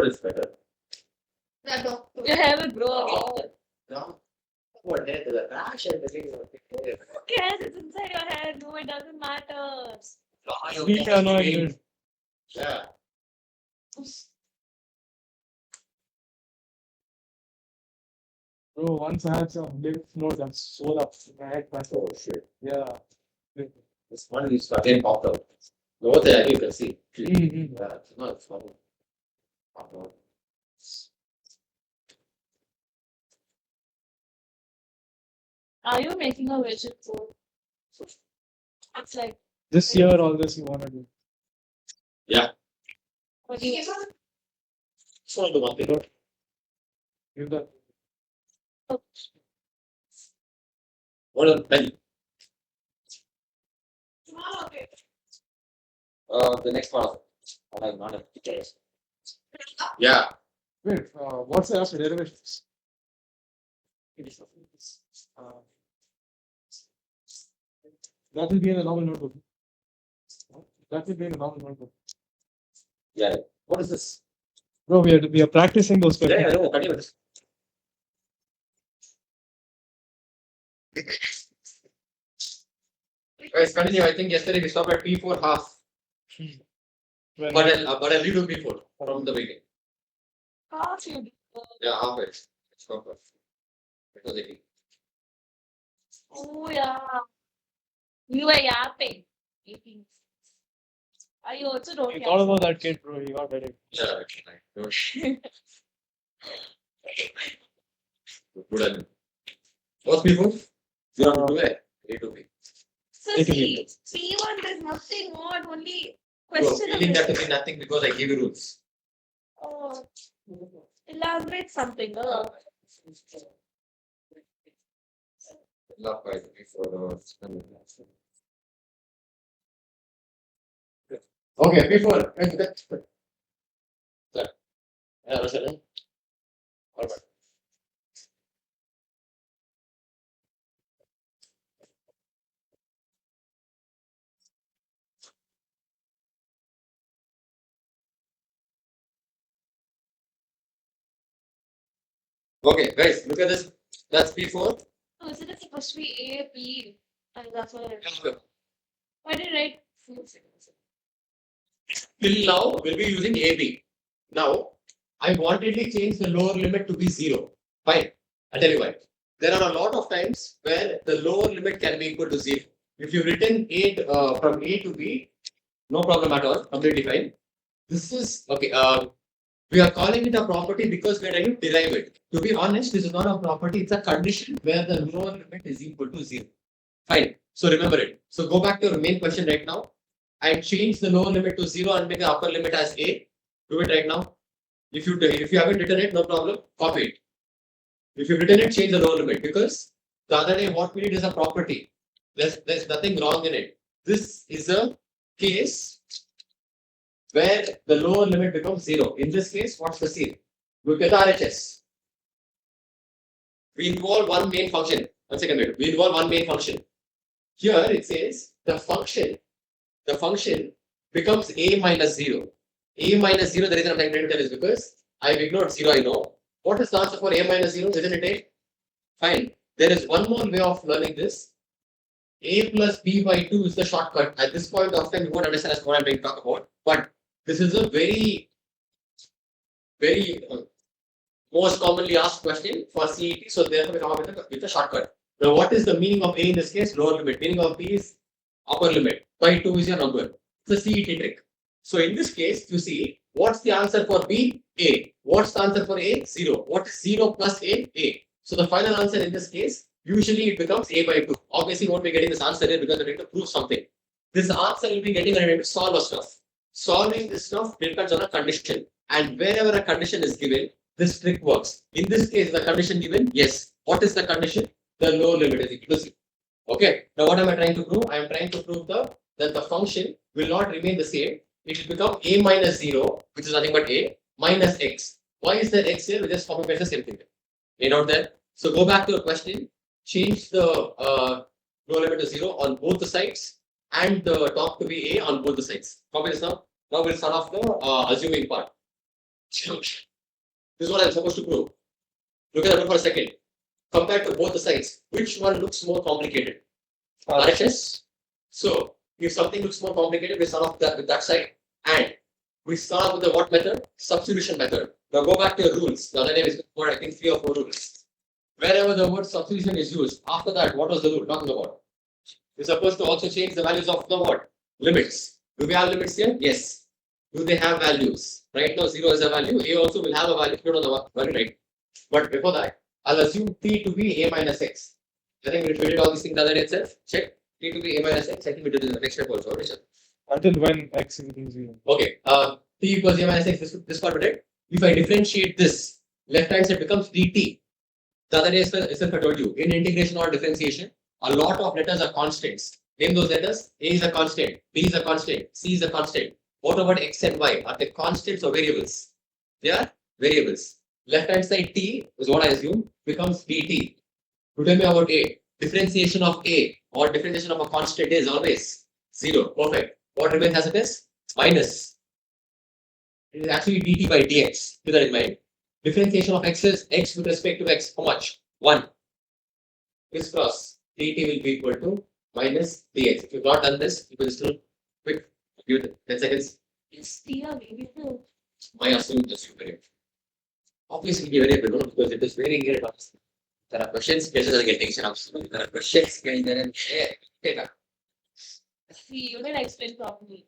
what is better? Your hair will grow again. No. What hair? The rash and the thing. Who cares? It's inside your hair. No, it doesn't matter. Sweet annoying. Yeah. Bro, once I had some lymph nodes and swole up my head. Oh shit. Yeah. This one is again popped out. The what there you can see. Mm-hmm. Yeah, it's not funny. Popped out. Are you making a widget code? It's like, This year, all this you want to do. what do you So the one thing. Give that. What a pen. The next part of it. I'm not a details. Yeah. Wait, what's the after derivations? That will be in the normal notebook. That will be in the normal notebook. Yeah. What is this? Bro, we are practicing those Yeah, questions. I know. Continue with this. Guys, continue. I think yesterday we stopped at P4 half. But I'll redo P4 from the beginning. half you do? Yeah, half it. It's not perfect. It was 80. Oh, yeah. You were yapping. I also don't You yap. thought about that kid, bro. You got ready. Yeah, right. Good. What's P4? You have to do it. A to B. So It will see, P1 there's nothing more, only You are question. feeling that to be nothing because I gave you rules. Oh, elaborate something. Love by P4. Okay, P4. Yeah, that's it. All right. Okay, guys, look at this. That's P4. Oh, isn't it supposed to be A, B? And that's what I Yeah. Why did I write? Till now, we'll be using AB. Now, I wantedly change the lower limit to be 0. Fine. I'll tell you why. There are a lot of times where the lower limit can be equal to 0. If you've written A from A to B, no problem at all. Completely fine. This is, okay, we are calling it a property because we are trying to derive it. To be honest, this is not a property. It's a condition where the lower limit is equal to 0. Fine. So remember it. So go back to your main question right now and change the lower limit to 0 and make the upper limit as A. Do it right now. If you haven't written it, no problem. Copy it. If you've written it, change the lower limit because the other day what we did is a property. There's nothing wrong in it. This is a case where the lower limit becomes 0. In this case, what's the scene? Look at RHS. We involve one main function. 1 second, wait. We involve one main function. Here it says the function becomes A minus 0. A minus 0, the reason I'm trying to tell is because I've ignored 0, I know. What is the answer for A minus 0? Isn't it A? Fine. There is one more way of learning this. A plus B by 2 is the shortcut. At this point of time, you won't understand what I'm trying to talk about. But this is a very most commonly asked question for CET. So therefore, we come up with a shortcut. Now, what is the meaning of A in this case? Lower limit. Meaning of B is upper limit. By 2 is your number. It's a CET trick. So in this case, you see, what's the answer for B? A. What's the answer for A? 0. What is 0 plus A? A. So the final answer in this case, usually it becomes A by 2. Obviously, you won't be getting this answer here because you're trying to prove something. This answer will be getting when you're trying to solve a stuff. Solving this stuff depends on a condition. And wherever a condition is given, this trick works. In this case, the condition given, yes. What is the condition? The lower limit is equal to 0. Okay. Now, what am I trying to prove? I am trying to prove that the function will not remain the same. It will become A minus 0, which is nothing but A, minus X. Why is there X here? We just copy paste the same thing. Made out there. So go back to your question. Change the lower limit to 0 on both the sides and the top to be A on both the sides. Copy this now. Now we'll start off the assuming part. This is what I'm supposed to prove. Look at that for a second. Compared to both the sides, which one looks more complicated? RHS. So if something looks more complicated, we start off with that side, and we start off with the what method? Substitution method. Now go back to your rules. The other name is for I think 3 or 4 rules. Wherever the word substitution is used, after that, what was the rule talking about? You're supposed to also change the values of the what? Limits. Do we have limits here? Yes. Do they have values? Right now, 0 is a value. A also will have a value. You don't know the value, right? But before that, I'll assume t to be a minus x. I think we did all these things the other day itself. Check. T to be a minus x. I think we did it in the next step also. Until when x equals 0. Okay. T equals a minus x. This part we did. If I differentiate this, left hand side becomes dt. The other day itself I told you, in integration or differentiation, a lot of letters are constants. Name those letters. A is a constant, B is a constant, C is a constant. What about x and y? Are they constants or variables? They are variables. Left hand side t is what I assume becomes dt. To tell me about a. Differentiation of a or differentiation of a constant is always 0. Perfect. What remains as it is? Minus. It is actually dt by dx. Keep that in mind. Differentiation of x is x with respect to x. How much? 1. This cross dt will be equal to minus dx. If you've not done this, you will still quick. Give it 10 seconds. It's t a variable. My assume just variable. Obviously, be variable, no? Because it is very irritating. There are questions, cases are getting absolutely. There are questions, there. See, you didn't explain properly.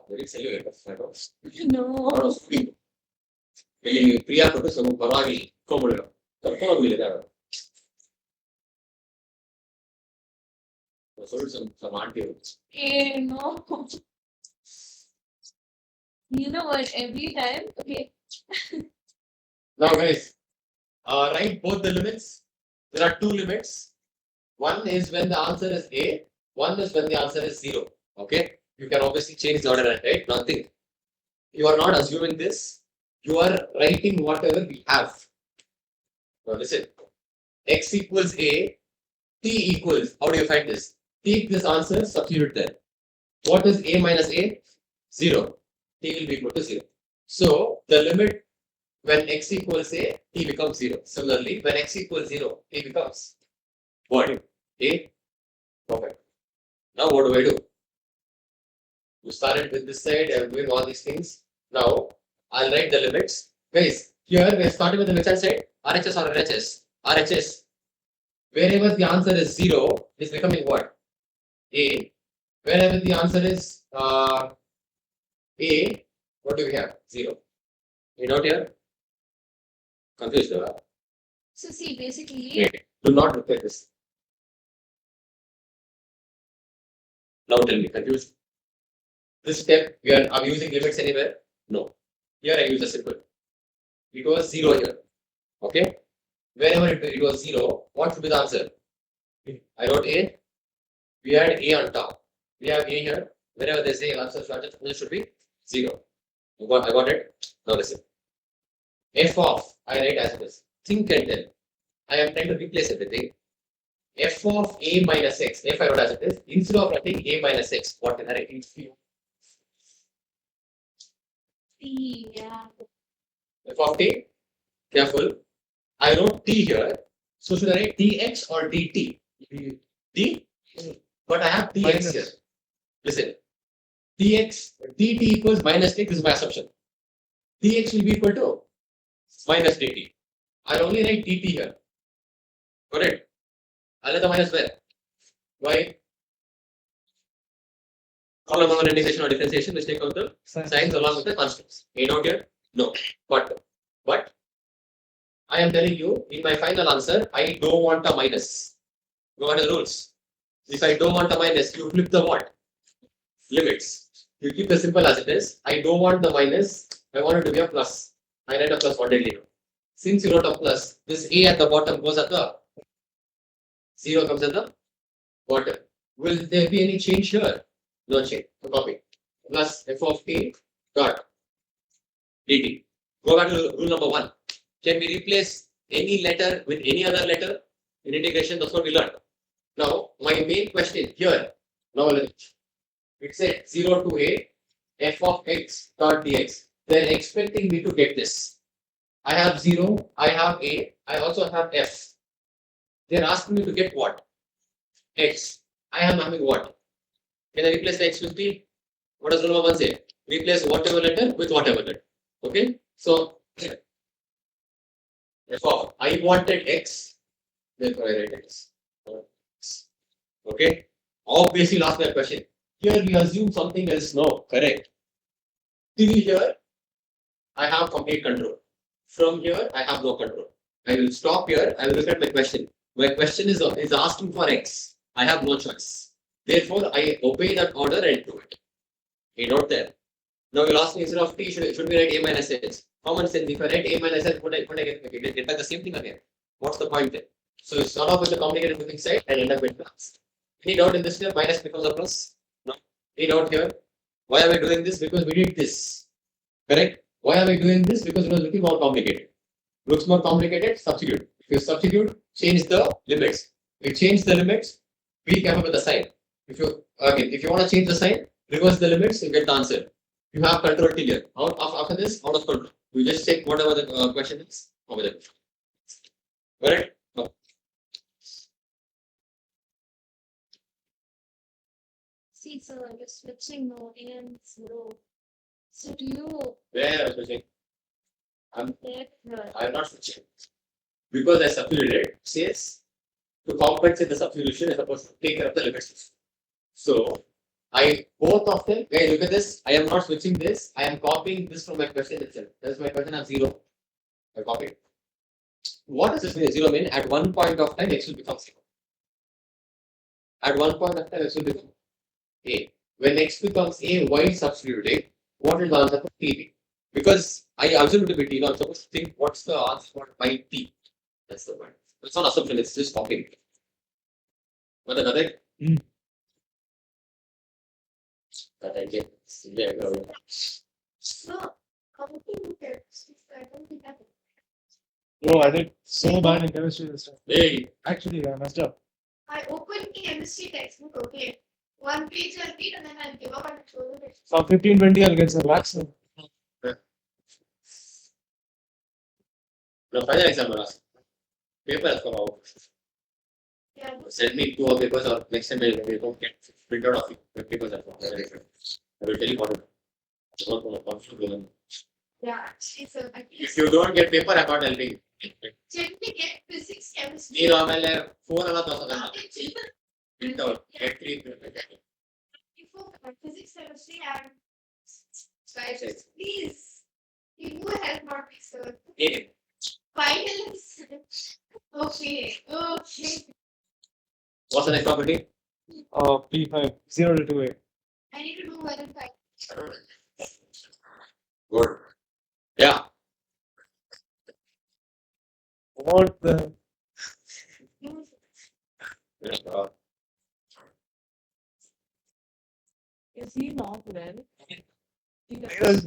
Very cellular. No. Priya ಕೊಟ್ಟು ಸ್ವಲ್ಪ ಪರವಾಗಿ ಕೊಂಬಿಡೋಣ ಕರ್ಕೊಂಡೋಗ್ಲಿಲ್ಲ ಸ್ವಲ್ಪ some auntie. Hey, no. You know what? Every time, okay. Now, guys, write both the limits. There are 2 limits. One is when the answer is A. One is when the answer is 0. Okay. You can obviously change the order, right? Nothing. You are not assuming this. You are writing whatever we have. Now listen. X equals A. T equals. How do you find this? Take this answer, substitute there. What is A minus A? 0. T will be equal to 0. So the limit when x equals A, T becomes 0. Similarly, when x equals 0, T becomes what? A. Perfect. Now what do I do? You started with this side, I'm doing all these things. Now I'll write the limits. Guys, here we're starting with the which hand side? RHS or RHS? RHS. Wherever the answer is 0, is becoming what? A. Wherever the answer is A, what do we have? 0. You note here? Confused, huh? So see, basically, Wait, do not look at this. Now tell me, confused? This step, are we using limits anywhere? No. Here I use a symbol. It was 0 here. Okay? Wherever it was 0, what should be the answer? I wrote A. We had A on top. We have A here. Wherever they say answer should be 0. I got it. Now listen. F of, I write as it is. Think and tell. I am trying to replace everything. F of A minus X. F I wrote as it is. Instead of writing A minus X, what can I write? T, yeah. F of T. Careful. I wrote T here. So should I write Tx or dt? T? But I have Tx Minus. here. Listen. Tx, dt equals minus T. This is my assumption. Tx will be equal to minus dt. I'll only write dt here. Got it? I'll let the minus there. Why? Column number integration or differentiation, let's take out the signs along with the constants. A out here? No. But I am telling you, in my final answer, I don't want a minus. What are the rules? If I don't want a minus, you flip the what? Limits. You keep the simple as it is. I don't want the minus. I want it to be a plus. I write a plus one daily. Since you wrote a plus, this A at the bottom goes at the 0 comes at the bottom. Will there be any change here? No change. So copy. Plus f of t dot dt. Go back to rule number 1. Can we replace any letter with any other letter in integration? That's what we learned. Now, my main question here. Now, It said 0 to a f of x dot dx. They're expecting me to get this. I have 0, I have a, I also have f. They're asking me to get what? X. I am having what? Can I replace the x with t? What does rule number 1 say? Replace whatever letter with whatever letter. Okay? So, f of I wanted x, therefore I write x. Okay? Obviously, last my question. Here we assume something else. No, correct. Till here, I have complete control. From here, I have no control. I will stop here. I will look at my question. My question is asking for x. I have no choice. Therefore, I obey that order and do it. Okay, not there. Now you'll ask me instead of t, should we write a minus s? Common sense. If I write a minus s, would I get back the same thing again? What's the point there? So you start off with the complicated moving side and end up with plus. Any doubt in this here? Minus becomes a plus? No. Any doubt here? Why are we doing this? Because we did this. Correct? Why are we doing this? Because it was looking more complicated. Looks more complicated, substitute. If you substitute, change the limits. If you change the limits, be careful with the sign. If you want to change the sign, reverse the limits, you get the answer. You have control till here. After this, out of control. You just check whatever the question is over there. Correct? No. See, sir, you're switching no and 0. So do you Where am I switching? get the I am not switching. Because I substituted, says to compensate the substitution, is supposed to take care of the limits. So both of them, okay, look at this. I am not switching this. I am copying this from my question itself. That is my question of 0. I copied. What does this mean? 0 mean at one point of time x will become 0. At one point of time x will become a. When x becomes a while substituting, what is the answer for t? Because I assume it to be t, now I'm supposed to think what's the answer for by t. That's the point. It's not assumption, it's just copying. What another? That I get. There you go. no computing tests? I don't think that. Bro, I did so bad in chemistry this time. Hey, Actually, I messed up. I opened the chemistry textbook, okay. One page I'll read and then I'll give up and throw it. From 15-20, I'll get some wax. the final exam will ask. Paper has come out. Yeah, Send me 2 or papers or next time we don't get printed off the papers at all. I will tell you what. I'm not going to confuse them. yeah, actually, sir. I If you don't get paper, I'm not helping you. generally get physics, chemistry. ನೀನು ಆಮೇಲೆ phone ಎಲ್ಲ ತಗೋದಲ್ಲ Nothing. Print out get 3 Before physics, chemistry, and science. Please, you do help not me, sir. ಹೇಗೆ Finals. Okay, okay. What's the next property? P5, 0 to 2A. I need to do well in five. Good. Yeah. What the? Is he not well?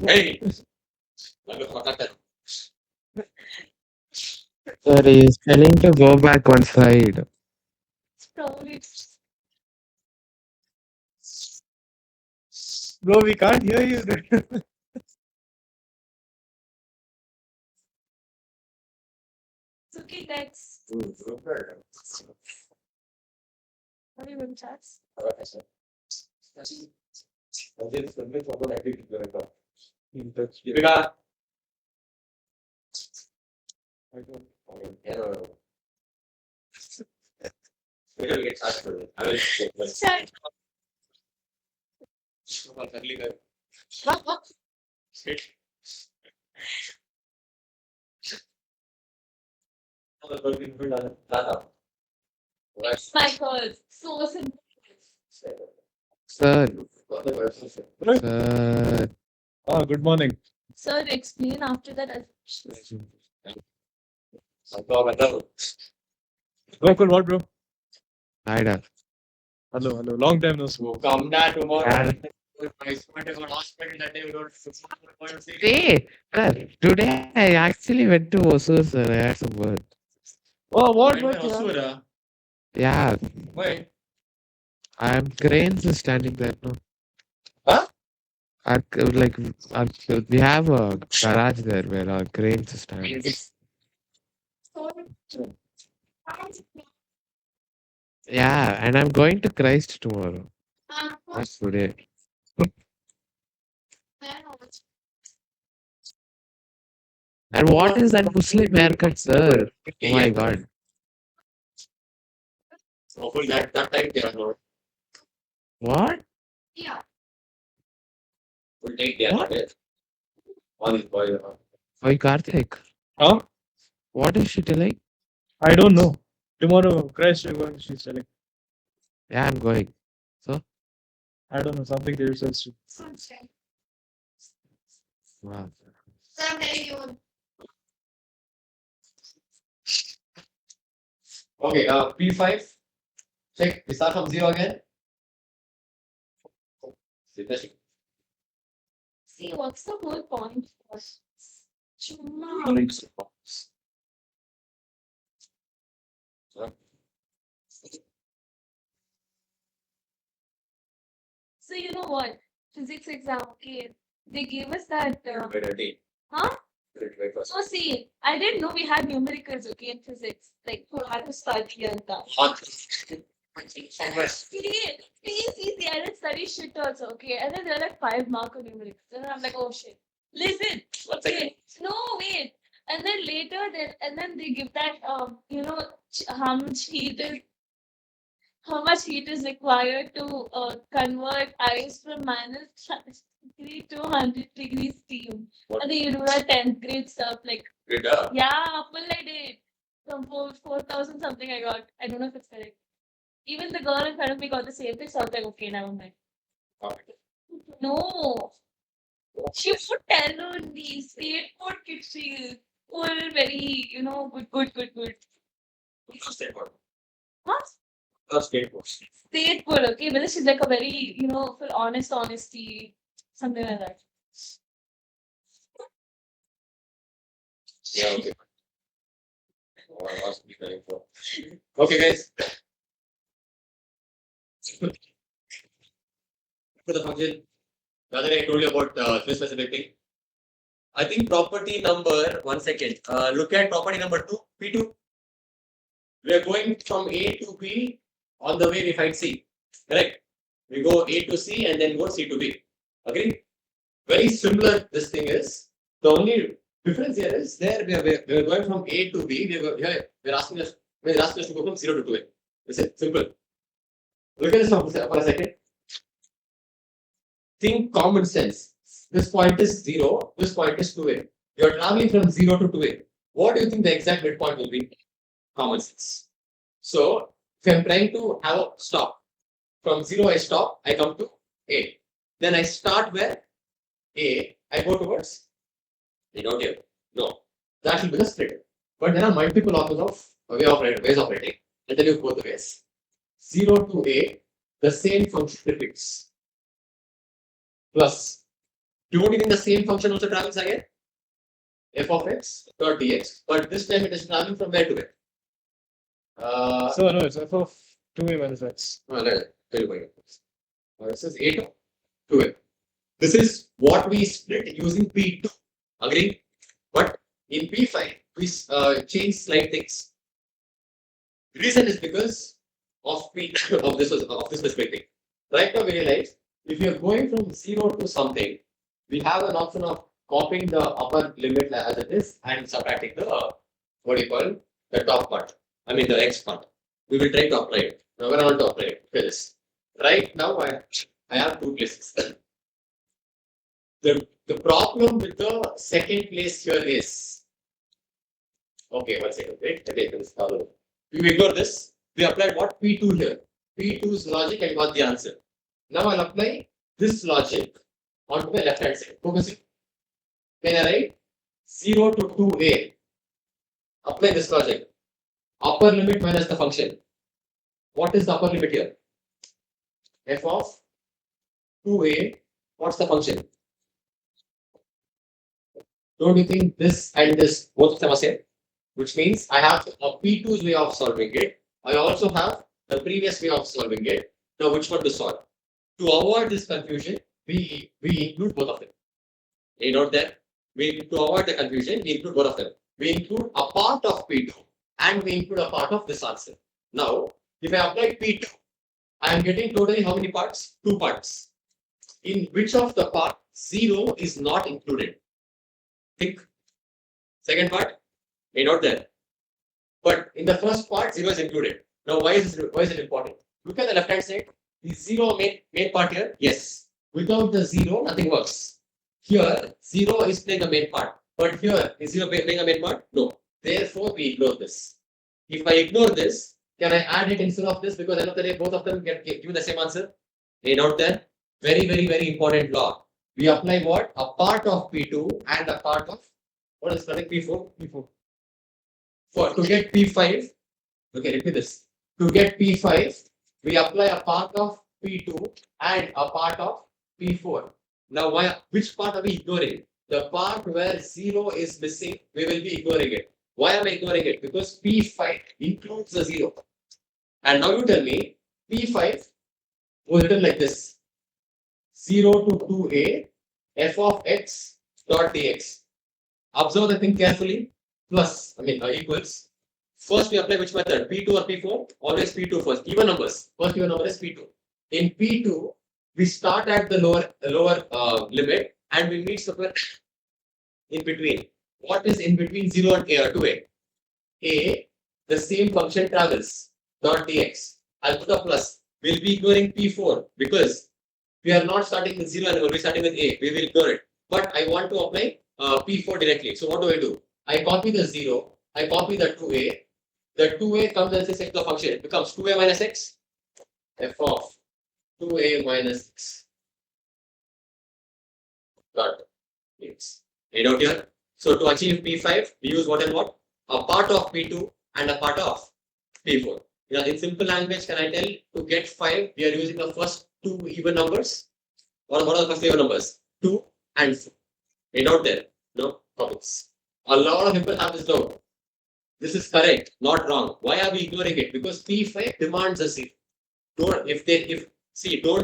Hey. Sir, he is telling to go back one side. It's probably Bro, we can't hear you. it's okay. Text. What are you going to chat? Deepika. I don't. We will get started with it. I will check my Chat. early guy. Shit. My God, so simple. Sir, Good morning. Sir, explain after that. Gokul, what, bro? Ida. Hello. Long time no see. Come down tomorrow. Yeah. My student is on hospital that day. We don't. Hey, sir, today I actually went to Osur, sir. I had some work. Oh, what? Yeah, Why? I'm cranes is standing there now. Like we have a garage there where our cranes stand. So, Yeah, and I'm going to Christ tomorrow. Not what's today. And what is that Muslim haircut, sir? Oh my God. Hopefully that time they are not. What? Yeah. Will take their What? target. All these boys are. Why Karthik? Huh? What is she telling? I don't know. Tomorrow, Christ, you're going, she's telling. Yeah, I'm going. I don't know, something there says. Something. Wow. So I'm telling you, Okay, P5. Check. We start from 0 again. Interesting. see what's the whole point? Chumma. So you know what? Physics exam, okay. They gave us that. Wait a day. Huh? Wait first. So see, I didn't know we had numericals, okay, in physics. Like, who had to study and that. See, I didn't study shit also, okay. And then there are like 5 mark on numerics. And I'm like, oh shit. Listen, okay. No, wait. And then later, they give that, how much heat is required to convert ice from -degree to 100 degrees steam. What? And then you do that 10th grade stuff, like, Did that? yeah, full I did. From 4,000 something I got. I don't know if it's correct. Even the girl in front of me got the same thing, so I was like, okay, never mind. No. She put 10 on the state board kid. She full very, good. Skateboard. What? Skateboard. State board, okay? But she's like a very, full honesty, something like that. Yeah, okay. Oh, I must be very poor. Okay, guys. For the function, the other day I told you about this specific thing. I think property number, 1 second. Look at property number 2, P2. We are going from A to B. On the way we find C. Correct? We go A to C and then go C to B. Agree? Very similar this thing is. The only difference here is there we are going from A to B. We're asking us to go from 0 to 2A. It's simple. Look at this for a second. Think common sense. This point is 0, this point is 2A. You're traveling from 0 to 2A. What do you think the exact midpoint will be? Common sense. So, if I'm trying to have a stop, from 0 I stop, I come to A. Then I start where? A. I go towards A. Don't here. No. That will be the split. But there are multiple options of ways of operating. I'll tell you both the ways. 0 to A, the same function repeats. Plus, don't you think the same function also travels again? F of x dot dx. But this time it is traveling from where to where? So, no, it's f of 2a minus x. Let me tell you why. This is A to 2a. This is what we split using P2. Agree? But in P5, we change slight things. The reason is because of P of this specific thing. Right now, we realize if we are going from 0 to something, we have an option of copying the upper limit as it is and subtracting the the top part. I mean the x part. We will try to apply it. Now we're going to apply it. Okay, this. Right now I have 2 places. The problem with the second place here is okay, 1 second. Wait, we ignore this. We applied what P2 here. P2's logic and got the answer. Now I'll apply this logic onto the left hand side. Focusing. When I write 0 to 2a, apply this logic. Upper limit minus the function. What is the upper limit here? F of 2a. What's the function? Don't you think this and this both of them are same? Which means I have a P2's way of solving it. I also have the previous way of solving it. Now which one to solve? To avoid this confusion, we include both of them. You note that? To avoid the confusion, we include both of them. We include a part of P2 and we include a part of this answer. Now, if I apply P2, I am getting totally how many parts? 2 parts. In which of the part 0 is not included? Think. Second part, not there. But in the first part, 0 is included. Now, why is it important? Look at the left hand side. The 0 main part here? Yes. Without the 0, nothing works. Here, 0 is playing a main part. But here, is 0 playing a main part? No. Therefore, we ignore this. If I ignore this, can I add it instead of this? Because at the end of the day, both of them can give the same answer. Out there. Very, very, very important law. We apply what? A part of P2 and a part of, what is correct? P4? P4. To get P5, okay, repeat this. To get P5, we apply a part of P2 and a part of P4. Now, which part are we ignoring? The part where 0 is missing, we will be ignoring it. Why am I ignoring it? Because P5 includes the 0. And now you tell me, P5 was written like this. 0 to 2a, f of x dot dx. Observe the thing carefully. Plus, equals. First, we apply which method? P2 or P4? Always P2 first. Even numbers. First even number is P2. In P2, we start at the lower limit and we meet somewhere in between. What is in between 0 and 2a? A, the same function travels. Dot dx. I'll put a plus. We'll be ignoring P4 because we are not starting with 0 anymore. We're starting with A. We will ignore it. But I want to apply P4 directly. So what do? I copy the 0. I copy the 2a. The 2a comes as a set of function. It becomes 2a minus x. F of 2a minus x. Dot x. Out here. So to achieve P5, we use what and what? A part of P2 and a part of P4. In simple language, can I tell to get 5, we are using the first 2 even numbers? What are the first even numbers? 2 and 4. Out there. No problems. A lot of people have this doubt. This is correct, not wrong. Why are we ignoring it? Because P5 demands a 0. Don't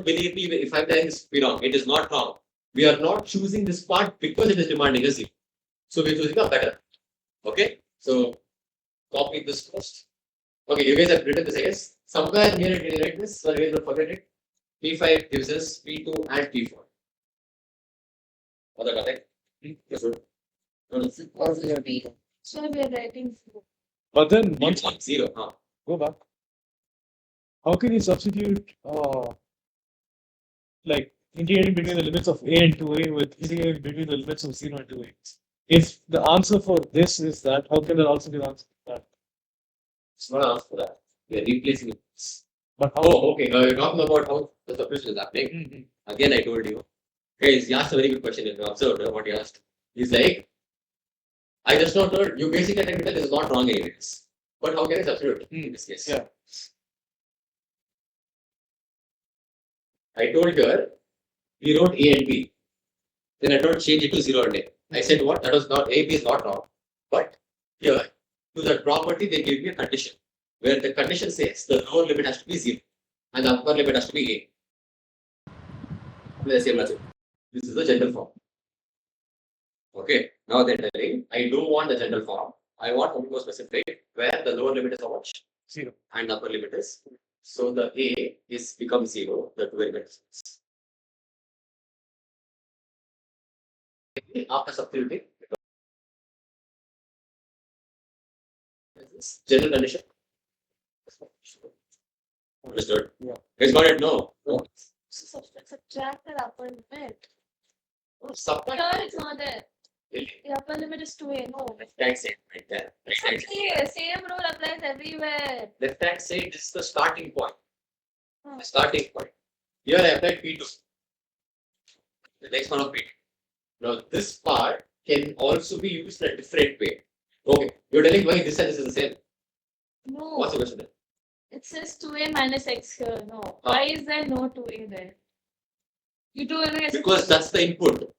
believe me if I'm telling this wrong. It is not wrong. We are not choosing this part because it is demanding a 0. So we're choosing a better. Okay? So copy this first. Okay, you guys have written this, I guess. Somewhere here it will write this, so you guys don't forget it. P5 gives us P2 and P4. What the correct? Yes, good. So we are writing 4. But then once P1, 0. go back, how can you substitute like integrating between the limits of a and 2a with integrating between the limits of 0 and 2a? If the answer for this is that, how can there also be the answer for that? It's not an answer for that. We are replacing it. But how? Oh, okay. Now you're talking about how the substitution is happening. Again, I told you. Guys, he asked a very good question. If you observed what he asked, he's like, I just not told you basically technical is not wrong anyways. But how can I substitute in this case? Yeah. I told her we wrote A and B. Then I don't change it to 0 and A. I said what? That was not A, B is not wrong. But here, to that property, they give me a condition where the condition says the lower limit has to be 0 and the upper limit has to be A. The same logic. This is the general form. Okay, now they're telling I don't want the general form. I want something more specific where the lower limit is how much? 0. And upper limit is. So the A is becomes 0, the 2 limit is. After substituting, general condition. Understood? Yeah. Guys got it? No. So subtract the upper limit. Subtract. Here it's not there. The upper limit is 2a. No. Left hand side right there. Right hand side. Okay, same rule applies everywhere. Left hand side is the starting point. The starting point. Here I applied P2. The next one of P2. Now this part can also be used in a different way. Okay, you're telling why this and this is the same. No. What's the question then? It says 2a minus x here. No. Why is there no 2a there? You do it Because that's the input.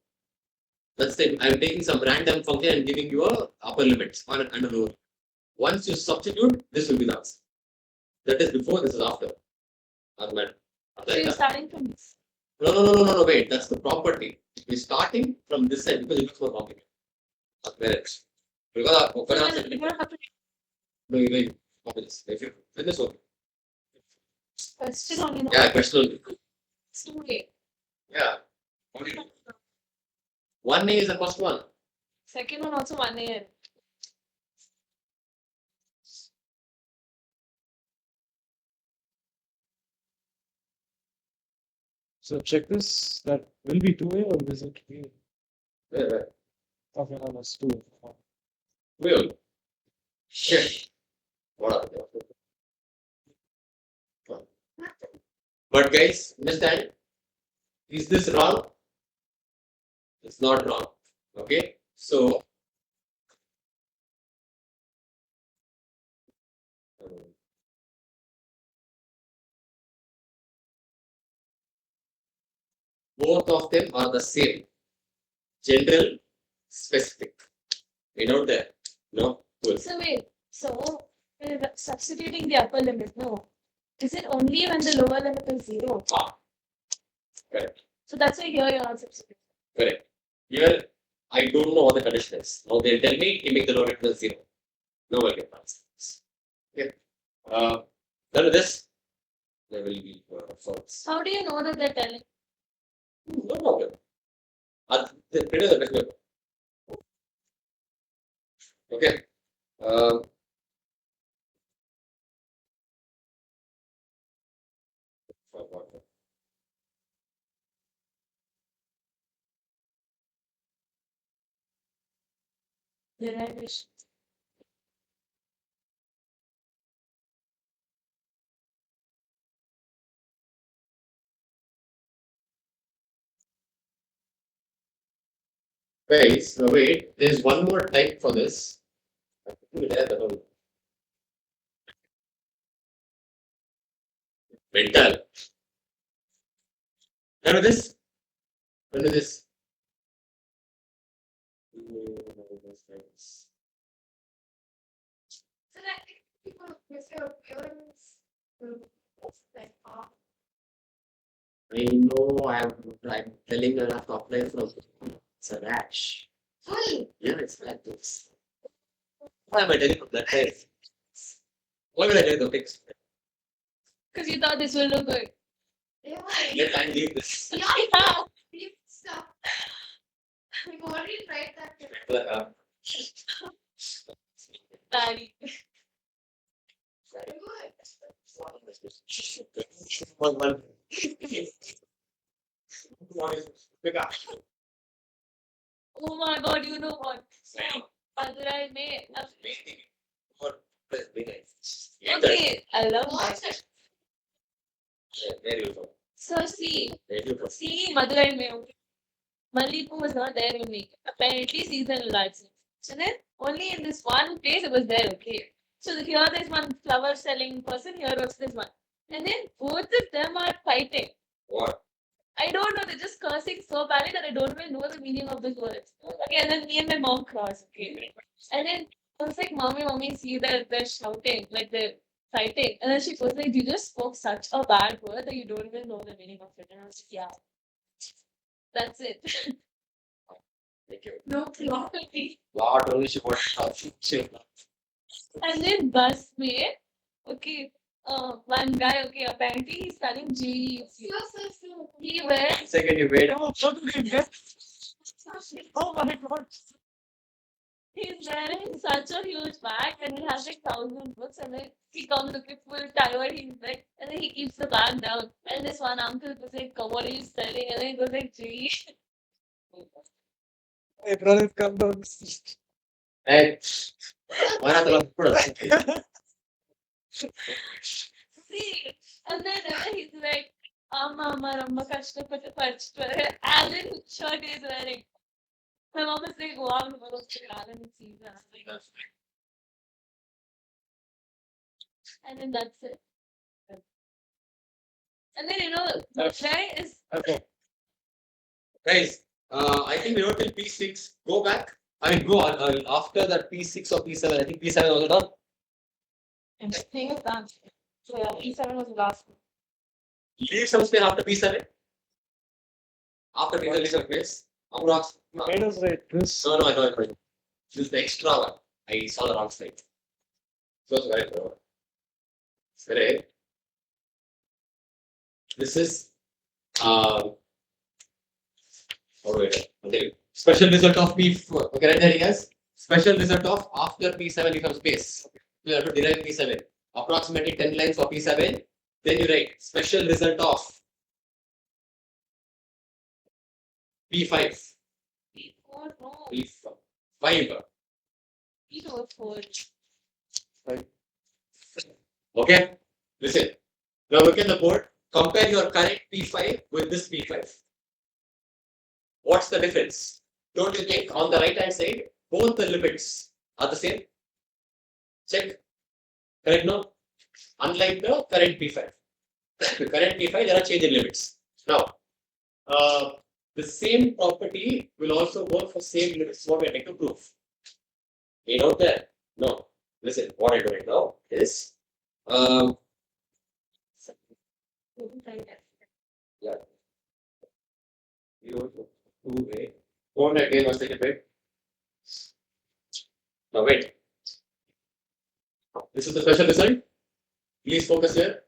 I'm taking some random function and giving you a upper limit and a lower. Once you substitute, this will be the answer. That is before, this is after. So you're starting from this. No, wait, that's the property. We're starting from this side because it looks more complicated. That's where it's. Because So then you're gonna have to wait, copy this. If you finish, okay. question only. No? Yeah, question only. It's too late. Yeah. What do you do? 1A is the first one. Second one also 1 a.m. So check this. That will be 2A or is it B? Where? Okay, no, that's 2A. Will. Shit. What are they? But guys, understand? Is this wrong? It's not wrong. Okay. So both of them are the same. General, specific. You know that? No? Good. So wait, so we're substituting the upper limit, no? Is it only when the lower limit is 0? Ah. Correct. So that's why here you are substituting. Correct. Here, I don't know what the condition is. Now they tell me you make the lower limit 0. No one can answer this. Okay. Done with this? There will be false. How do you know that they're telling? No problem. The print the best. Okay. Derivation. Guys, wait, there's one more type for this. Mental. None of this. None of this. So that people miss your appearance. I know I'm telling her I have to apply from it's a rash. Yeah, it's like this. Why am I telling you that time? Why will I tell you the fix? Because you thought this will look good. Let I leave this. Yeah. Stop. We've already tried that. Daddy. Oh my god, you know what? Madurai may. Okay, I love that. So see, Madurai may. Mallipu was not there in me. Apparently, seasonal lights. So then, only in this one place it was there, okay. So here there's one flower selling person, here also there's one. And then both of them are fighting. What? I don't know, they're just cursing so badly that I don't even know the meaning of those words. Okay, and then me and my mom cross, okay. And then I was like, mommy, see that they're shouting, like they're fighting. And then she was like, you just spoke such a bad word that you don't even know the meaning of it. And I was like, yeah. That's it. Thank you. No philosophy. What only she wants to And then bus mate, okay, one guy, okay, apparently he's studying GE. He went, Second, you wait. Oh my god. he's wearing such a huge bag and it has like 1,000 books and then he comes looking full tired, he's like, and then he keeps the bag down. And this one uncle was like, what are you studying? And then he goes like, GE. Hey, brother, come down. Hey, why not the See, and then he's like, Amma kashtappattu padichittu Alan shirt is wearing. My mom is like, wow, Alan sees that. And then that's it. And then the guy is Okay. Guys, I think we wrote till P6. Go back. I mean, go on. After that P6 or P7, I think P7 was done. and the thing is that. So yeah, P7 was the last one. Leave some space after P7. After taking the limit of base, approx. No, Made us write this. no, I know. This is the extra one. I saw the wrong slide. So it's very good. Correct. This is oh wait, okay. Special result of P4. Okay, right there he has special result of after P7 becomes base. You have to derive P7. Approximately 10 lines for P7. Then you write special result of P5. P4, no. P5. P4. Okay. Listen. Now look at the board. Compare your current P5 with this P5. What's the difference? Don't you think on the right hand side, both the limits are the same? Check. Correct, no? Unlike the current P5. The current P5, there are change in limits. Now, the same property will also work for same limits. What we are trying to prove. You know that? No. Listen, what I do right now is, yeah. 0 to 2a. Go on again, one second, wait. Now wait. This is the special result. Please focus here.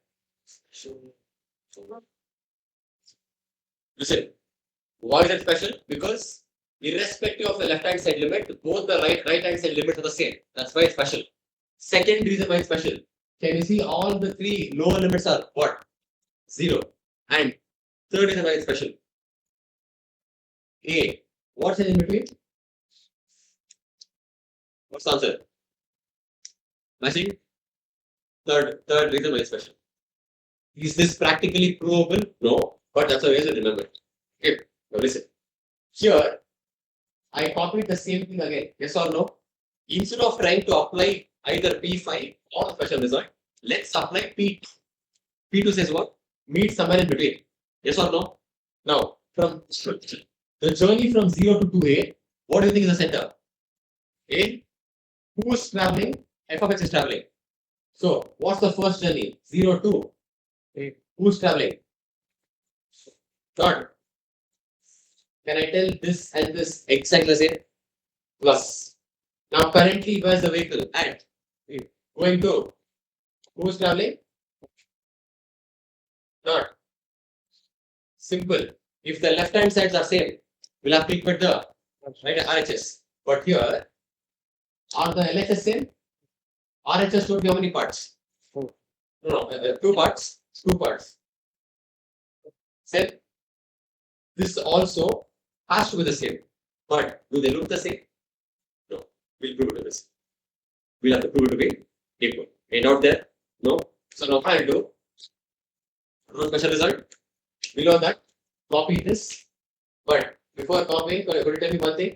Listen. Why is it special? Because irrespective of the left hand side limit, both the right hand side limits are the same. That's why it's special. Second reason why it's special. Can you see all the three lower limits are what? 0. And third reason why it's special. A. What's in between? What's the answer? Matching? Third reason why it's special. Is this practically provable? No, but that's a way to remember it. Okay, now listen. Here, I copied the same thing again. Yes or no? Instead of trying to apply either P5 or the special result, let's apply P2. P2 says what? Meet somewhere in between. Yes or no? Now, from the journey from 0 to 2a, what do you think is the center? A. Who's traveling? F of x is traveling. So, what's the first journey? 0 to A. Who's traveling? Third. Can I tell this and this exactly the same? Plus. Now, currently, where's the vehicle? At. Going to. Who's traveling? Third. Simple. If the left hand sides are same, we'll have to equate the right RHS. But here, are the LHS same? RHS told you how many parts? 4. No, 2 parts. 2 parts. Same. This also has to be the same. But do they look the same? No. We'll prove it to this. We'll have to prove it to be equal. Okay, not there? No. So now what I'll do? Special result. Below that, copy this. But before copying, could you tell me one thing?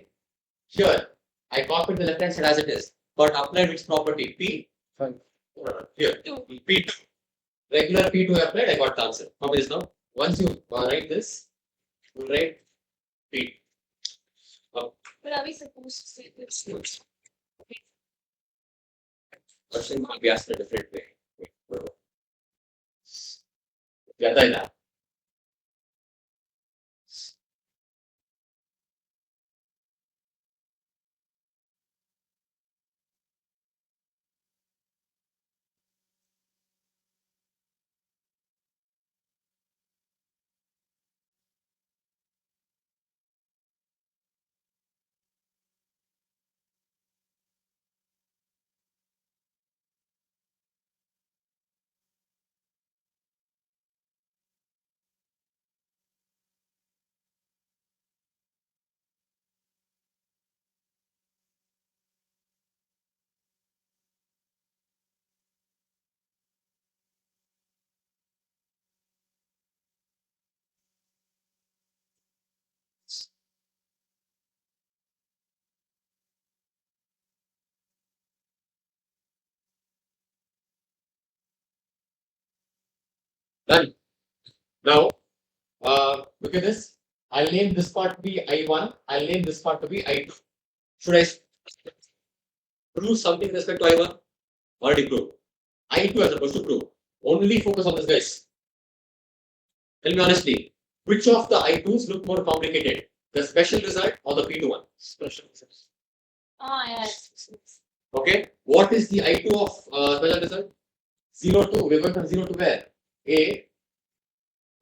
Here, I copied the left hand side as it is, but applied its property P. Here, P2. Regular P2 applied, I got the answer. Copy this now. Once you write this, you write P. But are we supposed to say this? Question might be asked in a different way. Yeah, that. Done. Now, look at this. I'll name this part to be I1. I'll name this part to be I2. Should I prove something with respect to I1? Already prove. I2 as opposed to prove. Only focus on this, guys. Tell me honestly. Which of the I2s look more complicated? The special result or the P2 one? Special. Ah, yes. Okay. What is the I2 of special result? 0 to, we're going from 0 to where? A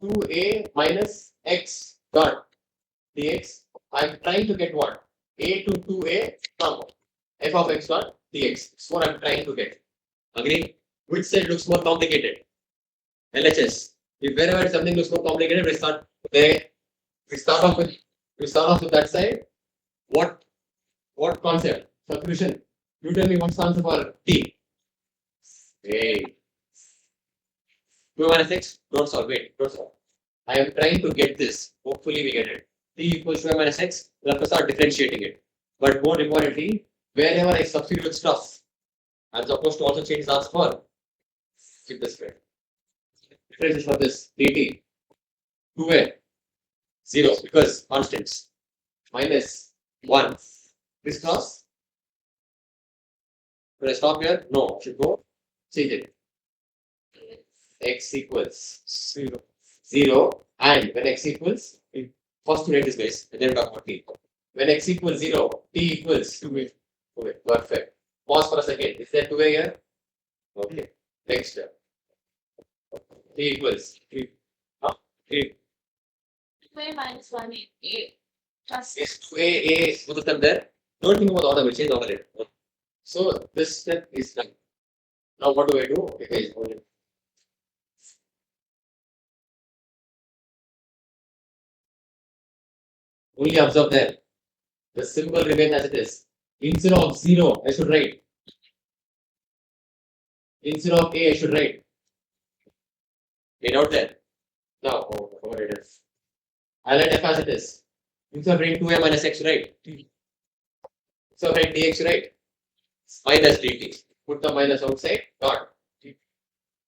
2a minus x dot dx. I'm trying to get what? A to 2a comma f of x dot dx. That's what I'm trying to get. Agree? Which side looks more complicated? LHS. If wherever something looks more complicated, we start there. We start off with that side. What concept? Substitution. You tell me what's the answer for T. Hey. 2 minus x. Don't solve. Wait. Don't solve. I am trying to get this. Hopefully we get it. T equals 2 minus x. We'll have to start differentiating it. But more importantly, wherever I substitute stuff, I'm supposed to also change the answer for. Keep this way. Differentiation for this dt. 2a. 0 because constants. Minus 1. This cross. Will I stop here? No. Should go. Change it. X equals 0. And when x equals, first we write this guys, and then we talk about t. When x equals 0, t equals 2a. Okay, perfect. Pause for a second. Is there 2a here? Okay. Next step. T equals 3. Huh? 3. 2a minus 1 a. Plus Is 2a, both of them there? Don't think about the order, we'll change the order later. So this step is done. Now what do I do? Okay, guys, only observe there. The symbol remains as it is. Instead of 0, I should write. Instead of a, I should write. Get out there. Now, what it is. I let f as it is. Instead of writing 2a minus x, right? Instead of writing dx, right? Minus dt. Put the minus outside. Dot.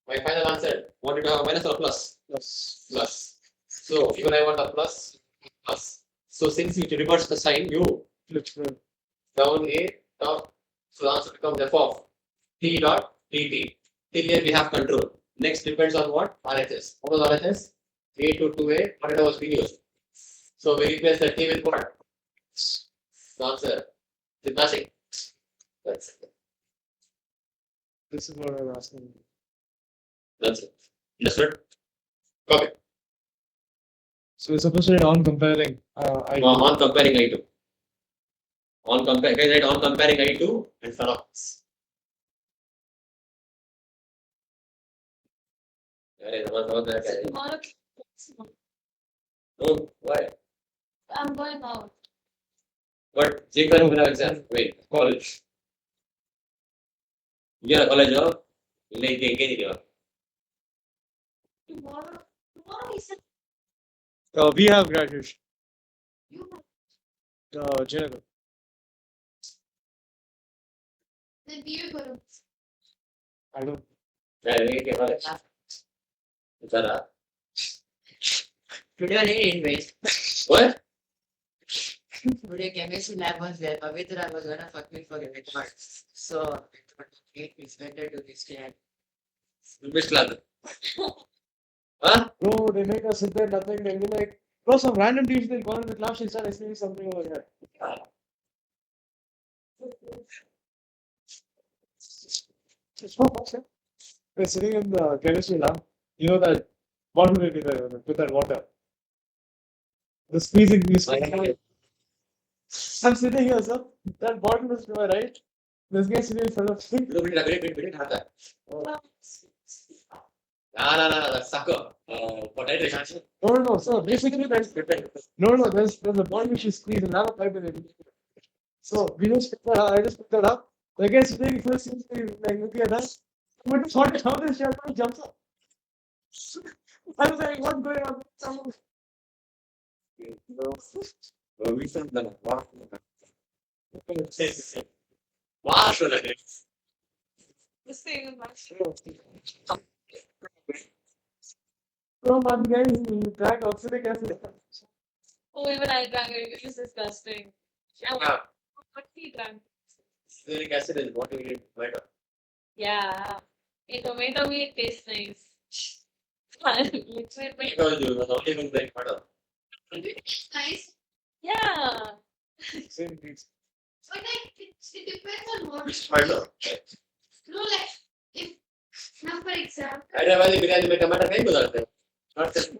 My final answer. Want it to have a minus or a plus? Plus. So even I want a plus. So since you reverse the sign, you down a top. So the answer becomes f of t dot dt. Till here we have control. Next depends on what? RHS. What was RHS? A to 2a, whatever was being used. So we replace the t with what? The answer is matching. That's it. This is what I'm asking. That's it. Understood? Copy. So we're supposed to write on comparing. On comparing I2. On comparing I2 and Farox. tomorrow. No, why? I'm going out. But Jacob will have exam. Wait, college. You're a college job? Like engage in Tomorrow he said We have graduation. you have Jennifer. the beer guru. I don't. Today I didn't invite. What? Today chemistry lab was there. Pavitra was gonna fuck me for the marks. So I thought it's better to this day. You missed lab. Huh? Bro, they make us sit there, nothing. They'll be like, bro, some random dudes they'll go in the class and start explaining something over here. We're sitting in the chemistry lab. You know that bottle will be there with that water. The squeezing is. I'm sitting here, sir. That bottle is to my right. This guy sitting in front of me. We didn't have that. No, that's sucker. For hydration. No. So basically, there's a bottle which is squeezed and I have a pipe in it. So we just picked that up. I just picked that up. The guy sitting first seems to be like looking at that. But just wanted how this shit jumps up. I was like, what's going on? We sent them. Wash it. This thing is much. So one guy he drank oxalic acid. Oh, even I drank it. It was disgusting. Yeah. What he drank? Uric acid is what we need better. Yeah. A tomato meat tastes nice. Literally. Because you was only going to matter. It's nice, Yeah. Same things. but like it depends on what. Which matter? No, like if now for example. Hyderabad में बिरयानी में टमाटर नहीं डालते हो? Not just-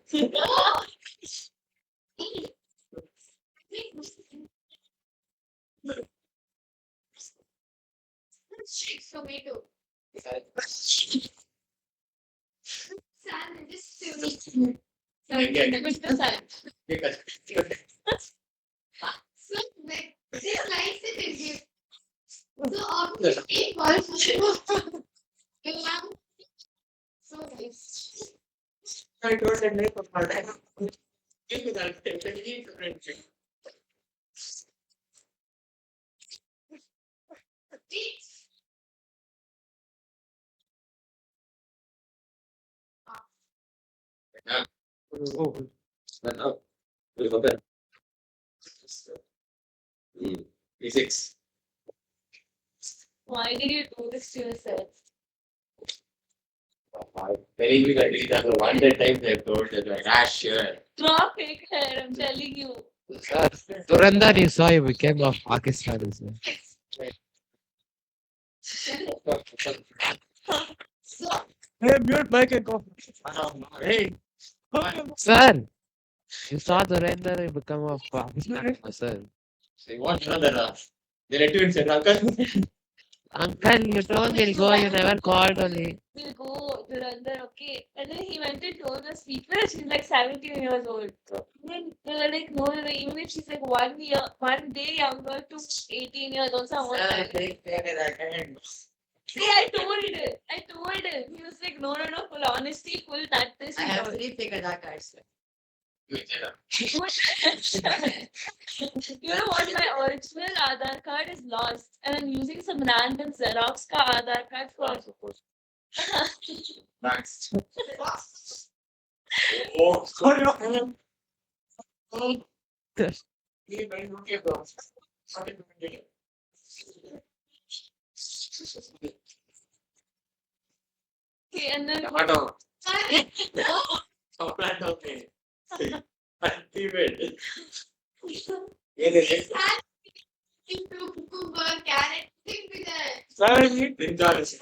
Tomato. Salad is Again. With the sun. Because- so like they slice it and give. So after eat one so nice. I told them make a part. Give me that. Take it, friend. Eat. Oh, But now, we'll go back. P6. Why did you do this to yourself? Telling me that these are the 100 times I've told you that rash here. Draw fake hair, I'm telling you. Sir, Durandar you saw he became of Pakistan. Sir. So hey, mute mic and cough. Hey, Sir, you saw Durandar he become of Pakistan. Sir. say what another? They let you inside, uncle. Uncle, you told me go, you never called only. We'll go Durandar, okay? And then he went and told the speaker she's like 17 years old. And then they were like, no, even if she's like 1 day younger to 18 years old, someone. See, I told him. He was like, no, full honesty, full that this. I have 3 fake Aadhaar cards. Sir. You know what? My original Aadhaar card is lost, and I'm using some random Xerox ka Aadhaar card for. Thanks. Oh, sorry. Okay, and then Tomato. Tomato. Ultimate. into cucumber, carrot, thing with that. Sorry, $10.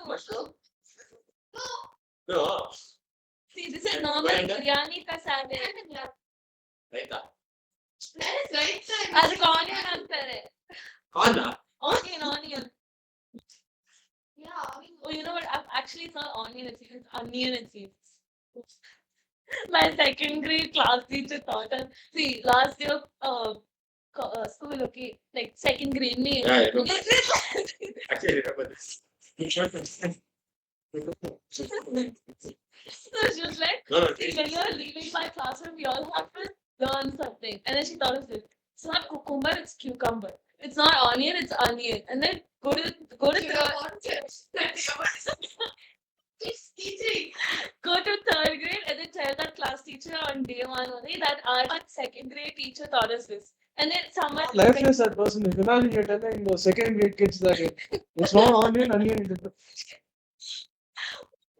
Mushroom. No. see, this is normal biryani ka salad. Right. That is right side. ಅದಕ್ಕೆ onion ಅಂತಾರೆ. Anna. Onion. Yeah, I mean, Oh, you know what? Actually, it's not onion, it's onion and seeds. My second grade class teacher taught us. See, last year, school, okay, like second grade, me. Yeah, I know. Actually, I remember this. So she was like, No, no. see, when you're leaving my classroom, we all have to learn something. And then she taught us this. It's not cucumber, it's cucumber. It's not onion, it's onion. And then go to you don't want to. It's teaching. go to third grade and then tell that class teacher on day one only that our second grade teacher taught us this. And then someone lifeless that person. Imagine you're telling the second grade kids that it's not onion is different.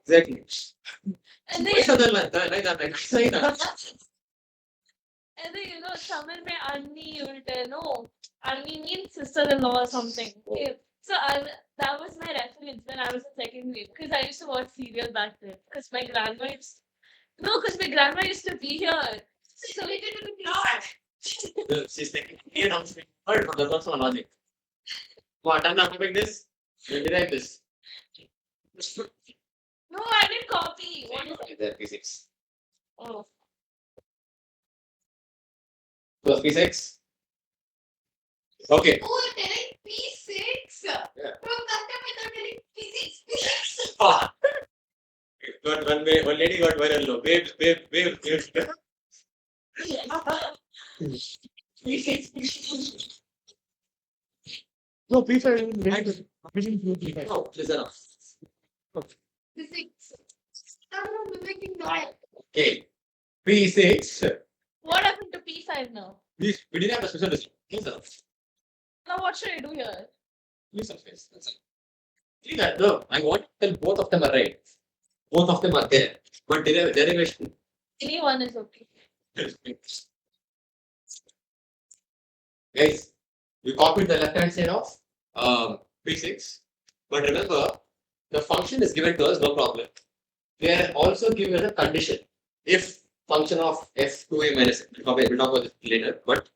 Exactly. and then and then you know someone may Anni you'll tell no Anni means sister-in-law or something. Okay. So that was my reference when I was in second grade because I used to watch serial back then because my grandma used to be here. So we did it not. She's thinking, you know, heard from the first one logic. What? I'm not copying this. You derive this. No, I didn't copy. What is it? There, P6. Oh. So P6. Okay. Oh, you're telling P6. Yeah. From that time I thought telling P6. One lady got viral. No, babe. No, P5 is behind. No, listen up. P6. I'm not mimicking that. Okay. P6. What happened to P5 now? We didn't have a special list. Listen up. Now what should I do here? Listen, please. Listen. See that though. I want to tell both of them are right. Both of them are there. But derivation. Any one is okay. Guys, we copied the left hand side of P6. But remember, the function is given to us, no problem. They are also given as a condition. If function of f2a minus, we'll talk about this later, but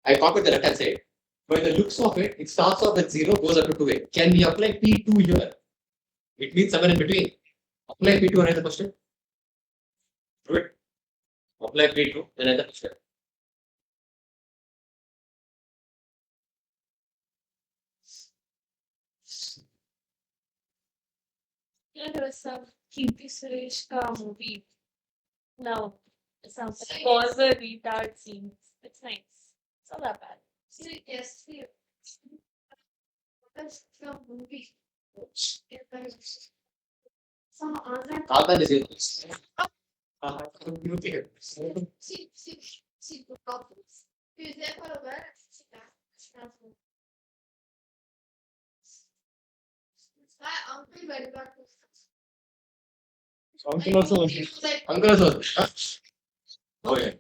I copied the left hand side. By the looks of it, it starts off with 0, goes up to 2a. Can we apply P2 here? It means somewhere in between. Apply P2 and answer the question. Do it. Apply P2 and answer the question. Yeah, there was some Kirti Suresh ka movie. No, it sounds like all the retard scenes. It's nice. It's not that bad. See, yes, see. That's the movie. Some other. Katan is here. See, the problems. He was there for a while. My uncle very bad. Uncle also was. Like, Uncle also. Oh yeah.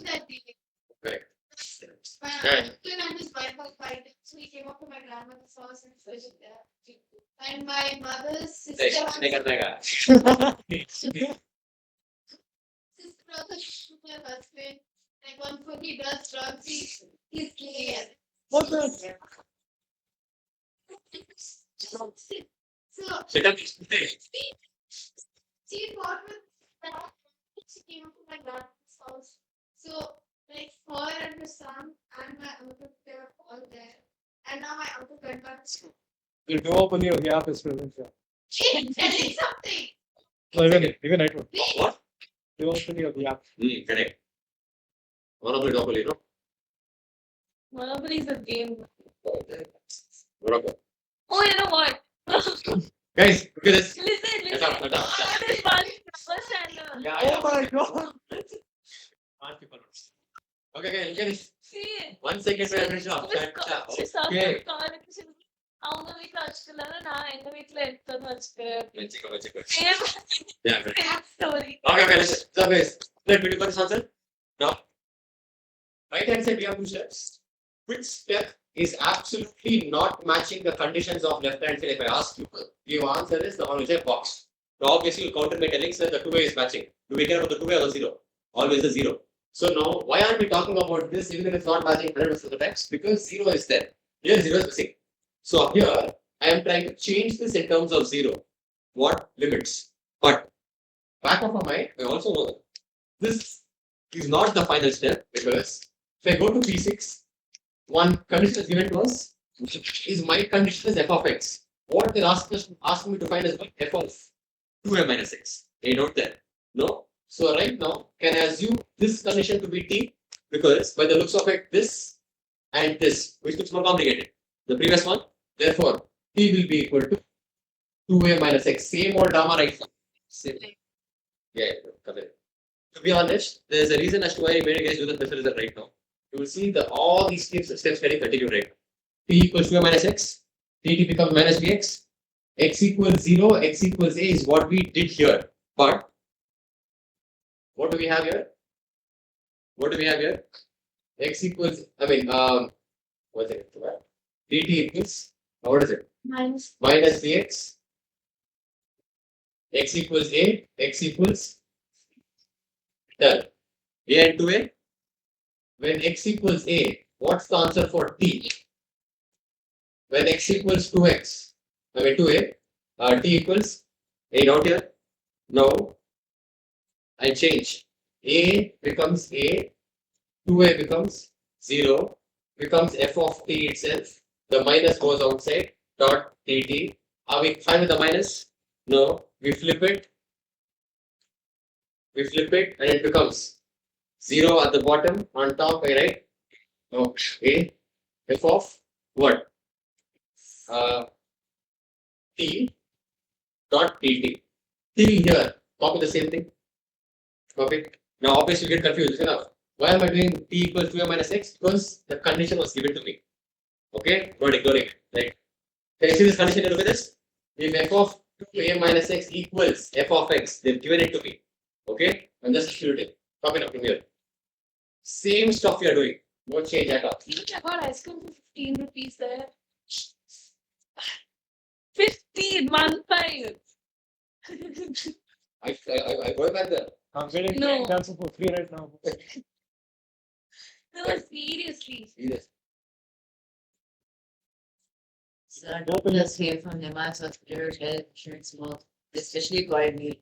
that day. Correct. My Yeah. uncle and his wife were fighting, so he came up to my grandmother's house and visited there. And my mother's sister also shoot my husband. Like one foot he does drugs, he's gay. What the? So Sit up. she fought with that. She came up to my grandma's house. So like her and her son and my uncle, they were all there. And now my uncle went back to school. The door open your gap is present here. Tell me something. No, even I don't. What? The door open your gap. Correct. Monopoly, no? Monopoly is a game. Monopoly. Oh, you know what? Guys, look at this. Listen. Shut up, shut up, shut up. That is fun. First channel. Yeah, Oh my god! Okay, look at this. See. 1 second, we finish off. Okay. அவங்க வீட்டுல வச்சுக்கல நான் எங்க வீட்டுல எடுத்து வச்சுக்கிறேன் Let's go. Same Yeah, correct. story. Okay, listen. So, guys, let me do this answer. Now, right hand side, we have 2 steps. Which step is absolutely not matching the conditions of left hand side? If I ask you, your answer is the one which I boxed. Now, obviously, you counter my telling that the 2a is matching. Do we care about the 2a or the 0? Always the 0. So now, why aren't we talking about this even if it's not matching 100% of the text? Because 0 is there. Here, 0 is missing. So here, I am trying to change this in terms of 0. What limits? But back of my mind, I also know that this is not the final step because if I go to P6, one condition is given to us is my condition is f of x. What they're asking me to find is what? F of 2a minus x. Any note there? No? So right now, can I assume this condition to be t? Because by the looks of it, this and this, which looks more complicated. The previous one, therefore, t will be equal to 2a minus x. Same old drama, right? Same. Yeah, correct. To be honest, there's a reason as to why I made you guys do the special result right now. You will see that all these steps getting continued right. T equals 2a minus x, dt becomes minus bx, x equals 0, x equals a is what we did here. But what do we have here? What do we have here? X equals, what's it? dt equals, what is it? Minus. Minus bx, x equals a, x equals, done. A and 2a. When x equals a, what's the answer for t? When x equals 2x, 2a, t equals, a note here? No. I change. A becomes a, 2a becomes 0, becomes f of t itself. The minus goes outside, dot dt. Are we fine with the minus? No. We flip it. And it becomes 0 at the bottom, on top, I write a f of what? T dot dt. Till here, copy the same thing. Copy. Now, obviously, you get confused. Enough. Why am I doing t equals 2a minus x? Because the condition was given to me. Okay? Not ignoring it. Right? Can you see this condition? Look at this. If f of 2a minus x equals f of x. They've given it to me. Okay? I'm just substituting. Copy up from here. Same stuff you're doing. No change at all. I got ice cream for 15 rupees there. 15, 1 5. I work at the. I'm getting No. cancer for free right now. No, seriously. Yes. So I don't just hear from the mass of clear health insurance more, especially called me.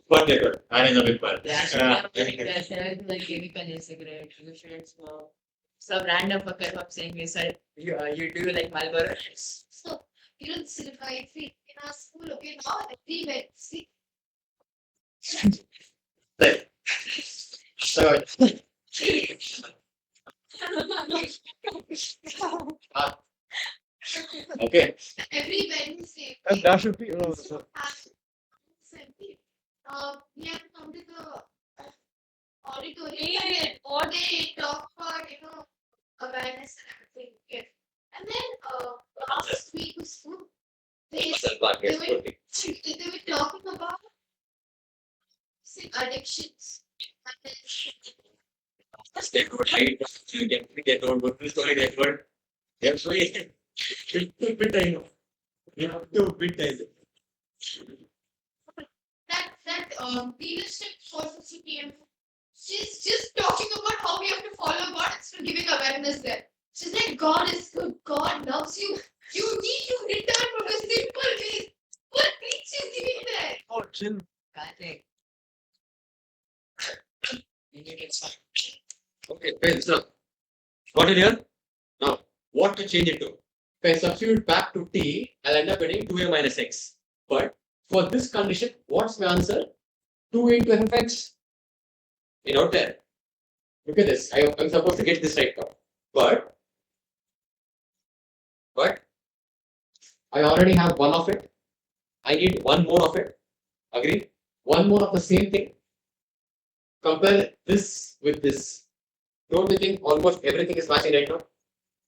But they're good. I is a big part. They actually have like chemical e-cigarette, insurance more. Some random fucker up saying this, you do like Marlboro. So, you don't certify it in our school, okay? Now, everywhere. See, So, okay. every Wednesday. And that should be. We have to come to the auditorium Hey, and what? they talk about, awareness and everything. Okay. And then, last week was food. They were talking about addictions. And then, They don't hide. They don't go to the story. They don't. They're free. Bit I know. You have to bit I know. that dealership for 50 PM. She's just talking about how we have to follow God instead of giving awareness there. She's like, God is good, God loves you. You need to return from a simple ways. What preach is giving there? Oh, chill. Karthik. Okay, friends, now. Got it here? Now, what to change it to? If I substitute back to t, I'll end up getting 2a minus x. But for this condition, what's my answer? 2 into f of x. Out there. Look at this. I'm supposed to get this right now. But I already have one of it. I need one more of it. Agree? One more of the same thing. Compare this with this. Don't you think almost everything is matching right now?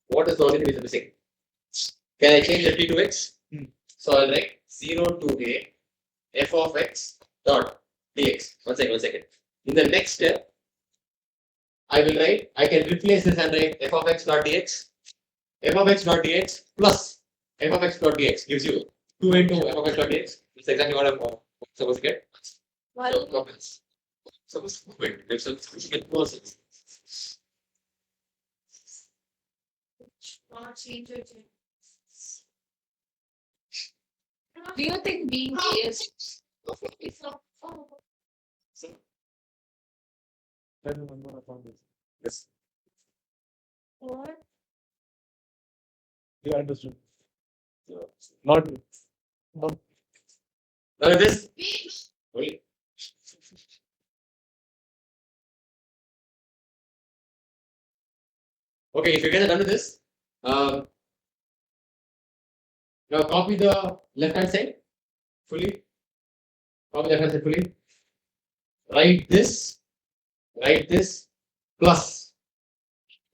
What is the only thing is missing? Can I change the t to x? So I'll write 0 to a f of x dot dx. One second. In the next step, I can replace this and write f of x dot dx. F of x dot dx plus f of x dot dx gives you 2 into f of x dot dx. That's exactly what I'm supposed to get. Well, Comments. Supposed to wait. There's some process. Change your tune. do you think being gay is It's not. Oh, Tell me one more about this. Yes. what? You understood. Not. Look at this. wait, Wait. Okay, if you guys are done with this, now copy the left hand side fully. Copy left hand side fully. Write this plus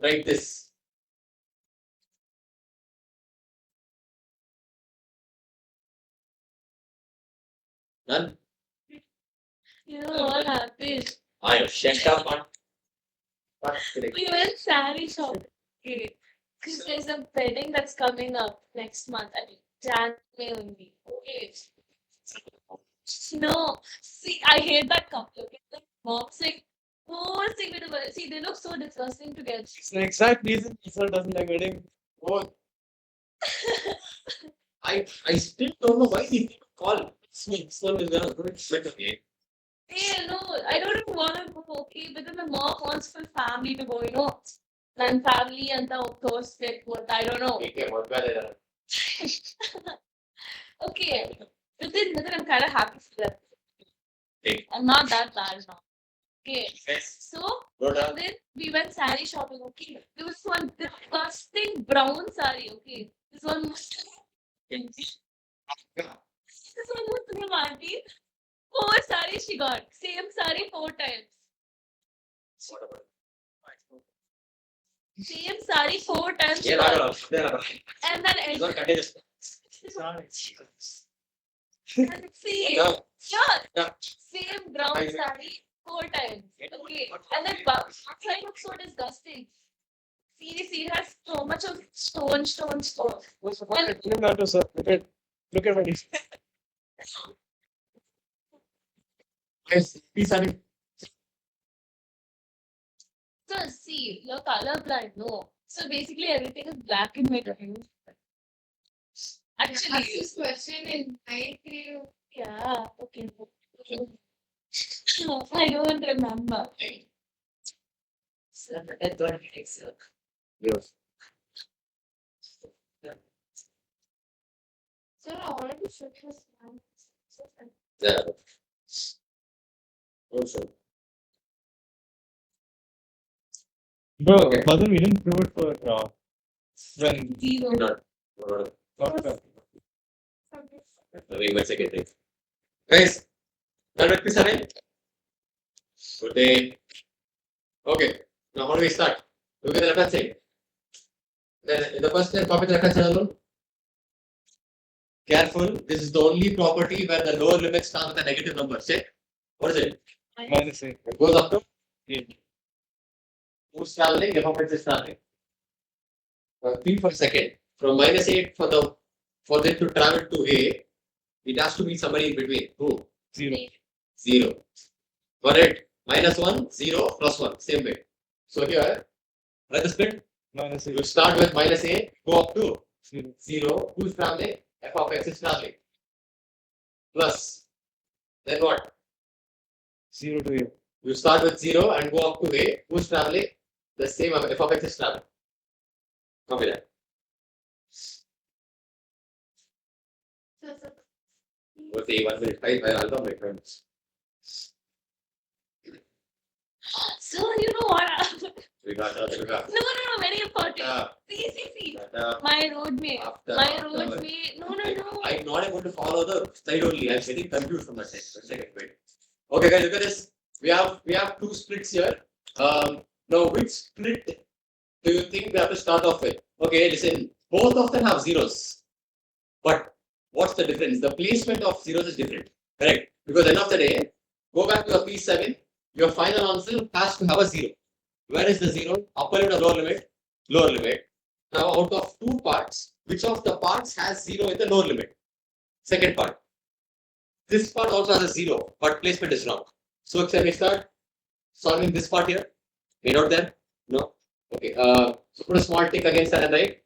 write this. Done. You know what happened? I shut up on. We went saree shopping. Okay. Because there's a wedding that's coming up next month. I mean, Jan May only. Okay. No, see, I hate that couple. Okay, the mom's like, forcing me to wear. See, they look so disgusting together. It's the exact reason Isar doesn't like wedding. Oh. I still don't know why these people call this one is gonna go better. Hey, no, I don't even want to go. Okay, but then my mom wants full family to go. You know, and family and the those like what I don't know. Okay, what better? Okay, but then I'm kind of happy for them. Okay. I'm not that bad now. Okay, Yes. so Go down. then we went saree shopping. Okay, there was one disgusting brown saree. Okay, this one was auntie. 4 sarees she got. Same saree 4 times. What about? Same saree 4 times she Yeah, got. no. And then It's not contagious. And see, Yeah. yeah, Yeah. same brown I- saree 4 times. Okay, and then outside looks so disgusting. Seriously, it has so much of stone. What's the point? Look at sir. Look at my Yes, these are it. So see, you're colorblind, no. So basically everything is black and white. Ask Actually, this question in ninth grade. yeah, okay. No, I don't remember. So that one makes it. Yes. So I already shook his hand. Yeah. Also. Bro, Okay. Madhu, we didn't prove it for when Zero. Not. Let me 1 second. Guys, now let me start. Good day. Okay. Now how do we start? Look at the left hand side. Then in the first step, copy the left hand side alone. Careful. This is the only property where the lower limit starts with a negative number. Check. What is it? minus 8. It goes up to 8. who's traveling? F of x is traveling. Think for a second. From -8 for them to travel to A, it has to be somebody in between. Who? 0. 0. Correct. -1, 0, +1. Same way. So here, let us split. Minus 8. You start with -8, go up to 0. 0. Who's traveling? F of x is traveling. Plus. Then what? 0 to 8. You start with 0 and go up to A. Who's traveling? The same f of x is traveling. Copy that. Okay, 1 minute. I'll come my friends. So you know what? We got No, very important. uh, See. uh, My roadmate. after- My after- roadmate. No. I'm not able to follow the slide only. I'm getting confused from that side. 1 second, wait. Okay, guys, look at this. We have 2 splits here. Now which split do you think we have to start off with? Okay, listen. Both of them have zeros, but what's the difference? The placement of zeros is different, correct? Because end of the day, go back to your P7. Your final answer has to have a 0. Where is the 0? Upper limit or lower limit? Lower limit. Now, out of 2 parts, which of the parts has 0 in the lower limit? Second part. This part also has a 0, but placement is wrong. So, can we start solving this part here? Made out there? No? Okay. So, put a small tick against that and right.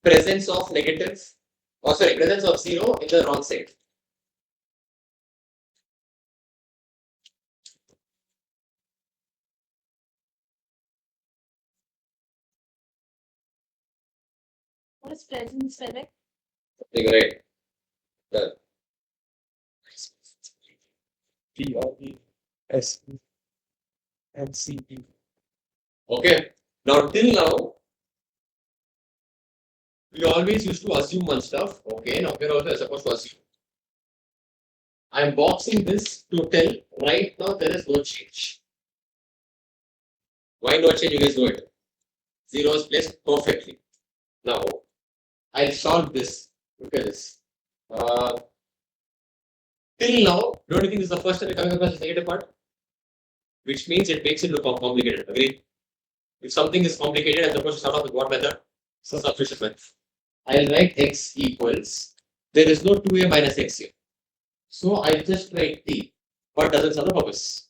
Presence of negatives. Oh, sorry, presence of 0 in the wrong side. What is present spelling? Something right. Done. P R E S E and C E. Okay. Now, till now, we always used to assume one stuff. Okay. Now, we're also supposed to assume. I'm boxing this to tell right now there is no change. Why no change? You guys know it. 0 is placed perfectly. Now, I'll solve this. Look at this. Till now, don't you think this is the first time we're coming across this negative part? Which means it makes it look complicated. Agree? If something is complicated, I'm supposed to start off with what method? Substitution method. I'll write x equals. There is no 2a minus x here. So I'll just write t. What doesn't serve the purpose?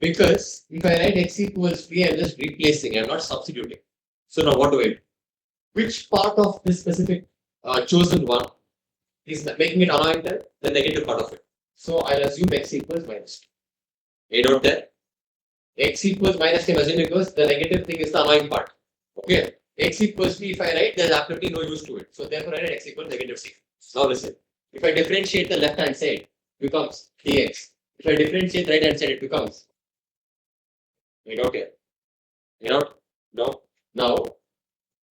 Because if I write x equals t, I'm just replacing, I'm not substituting. So now what do I do? Which part of this specific chosen one is making it annoying there? The negative part of it. So I'll assume x equals minus 2. Made out there. X equals minus 10 assume because the negative thing is the annoying part. Okay. X equals t, if I write, there's absolutely no use to it. So therefore I write x equals negative 6. Now listen. If I differentiate the left hand side, it becomes dx. If I differentiate right hand side, it becomes. Made out here. Made out? No. Now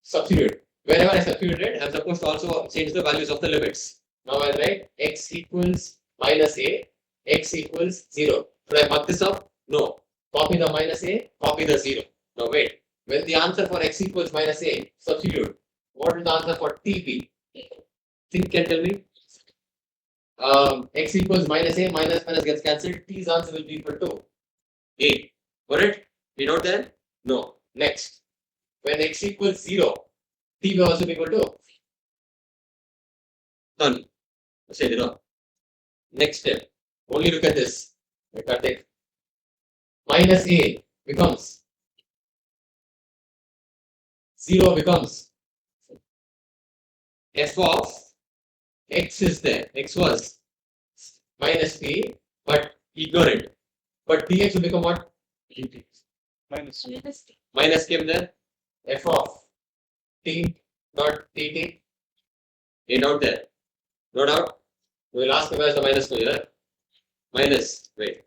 substitute. Whenever I substitute it, I'm supposed to also change the values of the limits. Now I'll write x equals minus a, x equals 0. Should I mark this up? No. Copy the minus a, copy the 0. Now wait. When the answer for x equals minus a, substitute. What is the answer for TP? Think and tell me. X equals minus A, minus minus gets cancelled. T's answer will be equal to A. Correct? We note there? No. Next. When X equals 0, T will also be equal to none. Say it no. Next step. Only look at this. Let us take minus A becomes 0 becomes f of x is there. X was minus p, but ignorant. But dx will become what? Minus. Minus came there. F of t dot tt. A doubt there. No doubt. We will ask where is the minus no here. Minus. Wait.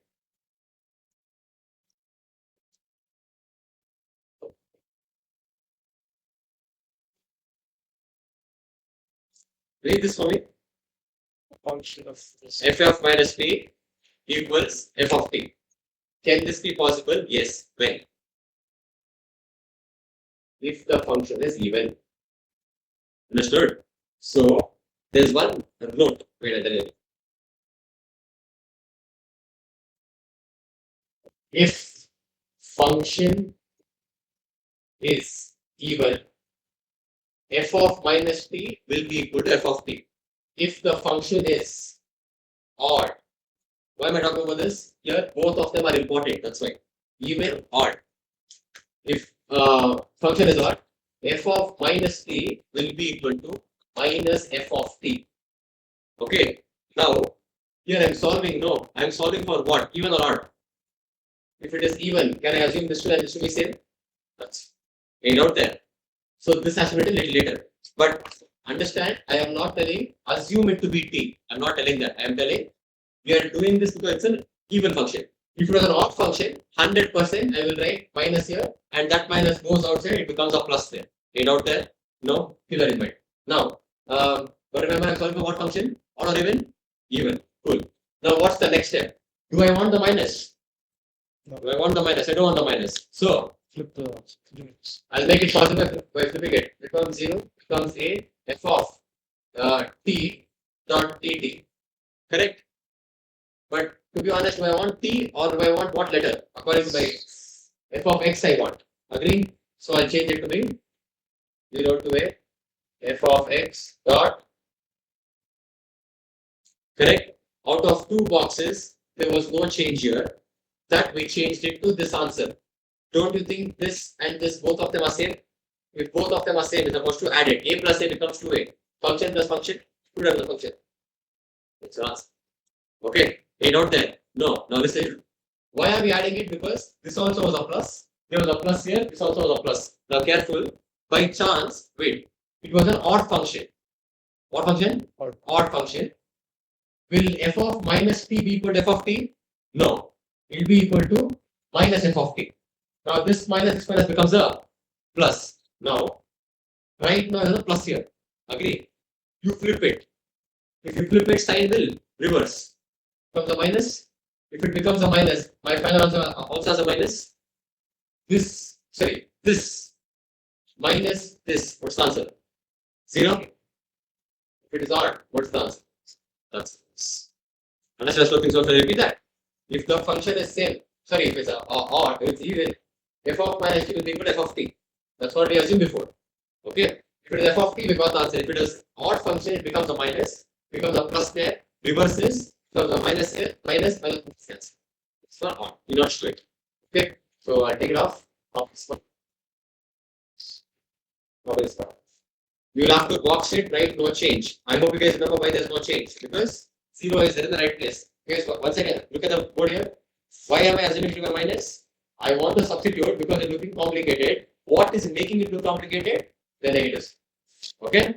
Read this for me. Function of this. F of minus p equals f of t. Can this be possible? Yes. When? If the function is even. Understood? So, there's one note. Wait, I'll tell you. If function is even, f of minus t will be equal to f of t. If the function is odd, why am I talking about this? Here, both of them are important. That's why. Even, odd. If function is odd, f of minus t will be equal to minus f of t. Okay. Now, here I'm solving. No, I'm solving for what? Even or odd? If it is even, can I assume this and this to be same? That's made out there. So this has to be written little later. But understand, I am not telling assume it to be t. I'm not telling that. I am telling we are doing this because it's an even function. If it was an odd function, 100% I will write minus here, and that minus goes outside, it becomes a plus there. Made out there? No, keep that in mind. Now, but remember I'm solving for what function? Odd or even? Even. Cool. Now what's the next step? Do I want the minus? No. Do I want the minus? I don't want the minus. So Flip the units. I'll make it possible by flipping it. It becomes 0, becomes a f of t dot tt. Correct? But to be honest, do I want t or do I want what letter? According to my f of x I want. Agree? So I'll change it to be 0 to a f of x dot. Correct? Out of two boxes, there was no change here. That we changed it to this answer. Don't you think this and this, both of them are same? If both of them are same, it's supposed to add it. A plus a becomes 2a. Function plus function, 2 times the function. It's an answer. Okay, a note there. No, now listen. Why are we adding it? Because this also was a plus. There was a plus here, this also was a plus. Now careful. By chance, wait, it was an odd function. What function? Odd function. Will f of minus t be equal to f of t? No. It will be equal to minus f of t. Now this minus becomes a plus. Now, right now there's a plus here. Agree? You flip it. If you flip it, sign will reverse. Becomes a minus. If it becomes a minus, my final answer also has a minus. This minus this. What's the answer? 0. If it is odd, what's the answer? That's this. Unless you're looking, so I'll repeat that. If the function is same, sorry, if it's odd, it's even, f of minus t will be equal to f of t. That's what we assumed before. Okay. If it is f of t, we got the answer. If it is odd function, it becomes a minus, becomes a plus there, reverses, becomes a minus here, minus. It's not odd. You not straight. Okay. So I take it off. This one. You will have to box it, right? No change. I hope you guys remember why there's no change. Because 0 is there in the right place. Guys, once again, look at the board here. Why am I assuming it to be a minus? I want to substitute because it's looking complicated. What is making it look complicated? The negatives. Okay?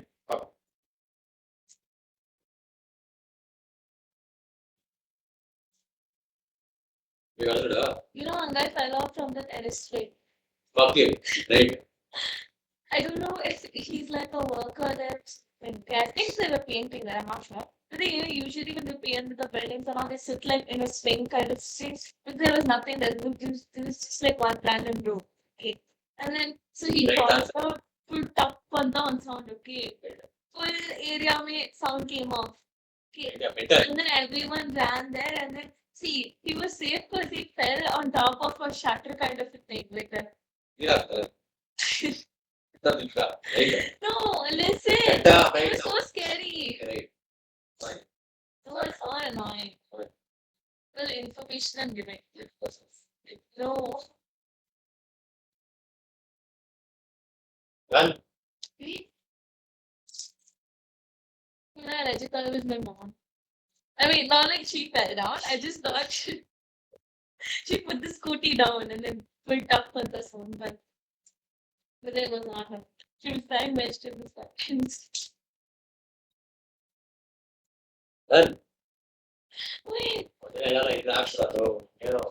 We got it. You know, one guy fell off from the terrace straight. Okay, right. I don't know if he's like a worker there. I think they were painting there, I'm not sure. But they, usually when they paint the buildings and all, they sit like in a swing kind of stage. But there was nothing there. There was just like one random room. Okay. And then, so he Right falls out full tough on sound, okay? Full area में sound came off. Okay. Yeah, better. And then everyone ran there and then see, he was safe because he fell on top of a shutter kind of a thing like that. Yeah. Right. No, listen. Better, It right. was so scary. Right. Fine. It was so annoying. Right. Well, information I'm giving. No. Done. Yeah, I just thought it was my mom. I mean, not like she fell down. I just thought she put the scooty down and then went up on the phone. But it was not her. She was frying vegetables. Done. Wait. ಎಲ್ಲ interaction ಅದು ಏನೋ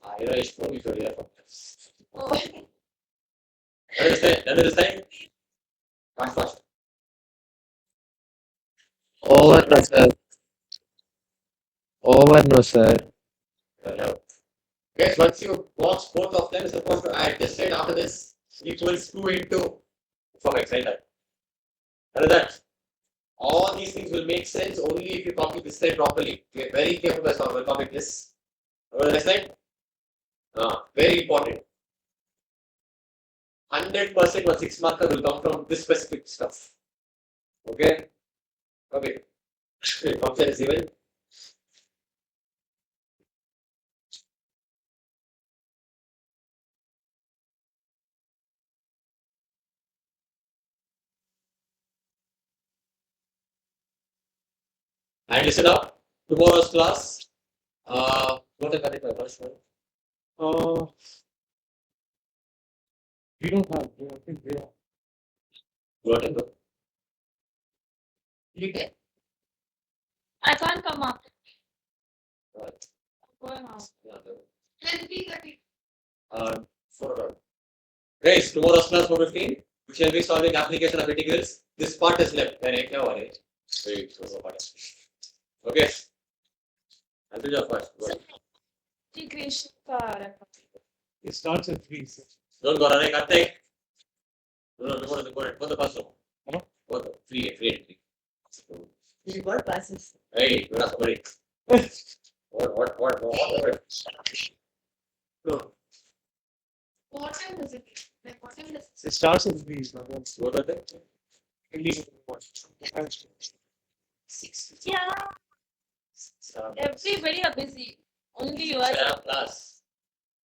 I know it's from you. Oh. Understand? Fast. Over no, sir. Over no, sir. Guys, once you watch both of them, supposed to add this side after this equals 2 into from excited. And that all these things will make sense only if you copy this side properly. Be very careful as well copy this. Over the side. Very important. 100% 1 6 marker will come from this specific stuff. Okay? Okay. Function is given. And listen up. Tomorrow's class. What a correct first one. We don't have. I think we have. What is it? You can. I can't come up. Right. I'm going out. Then 3:30. Guys, tomorrow's class 4:15. We shall be solving application of integrals. This part is left. Okay. I'll do your first. Go. Integration का It starts at 3. So. Don't go running. Cut take. No, go the first one. Hello? Go the free. You got passes. Hey, you're not somebody. What? No. What time is it? Like, what time is It starts at 3. So that's Go the thing. Yeah. Everybody are busy. Only you are. Class.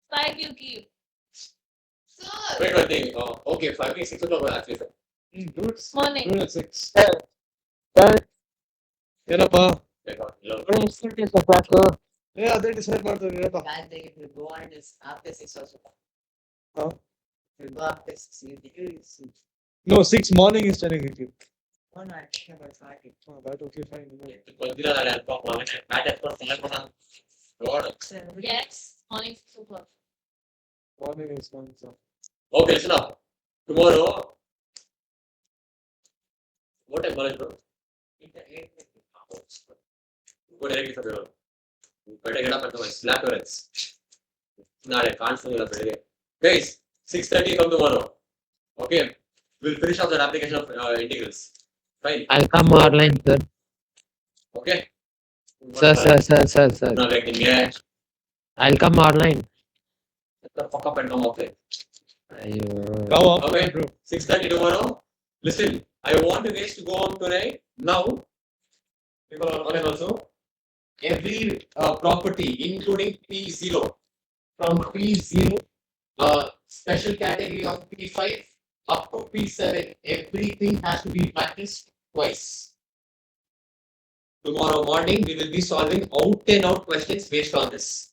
Spike you keep. Sir, Wait one thing. Okay, 5 6 o'clock actually. do it. Morning. Do it at 6. ಏನಪ್ಪ ಅದೇ decide ಮಾಡ್ತಾರೆ ಏನಪ್ಪ Can't think if you go on this after 6 also. Huh? If you go after 6, you think No, 6 morning is telling it. oh no, I think about 5. Oh, that okay, fine. Yes. Morning 6 o'clock. Morning is fine. So. Okay, listen up. Tomorrow. What time college, bro? Go directly for the better get up and slap your heads. No, I can't feel it. Guys, 6:30 come tomorrow. Okay, we'll finish off that application of integrals. Fine. I'll come online, sir. Okay. Sir. Not like yeah. I'll come online. Shut the fuck up and come off there. Ayyo. Come on, Okay. bro. 6:30 tomorrow. Listen, I want you guys to go on tonight. Now, people are online also. Every property, including P0, from P0, special category of P5 up to P7, everything has to be practiced twice. Tomorrow morning, we will be solving out and out questions based on this.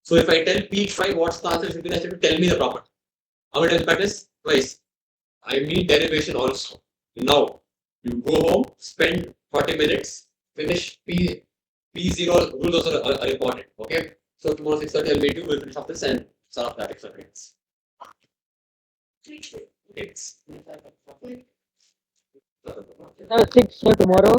So if I tell P5 what's the answer, you have to tell me the property. How many times practice? Twice. I need derivation also. Now, you go home, spend 40 minutes, finish P0 rules also are important. Okay? So tomorrow 6:30 I'll meet you, we'll finish off this and start off that experiments. It's 6 for tomorrow.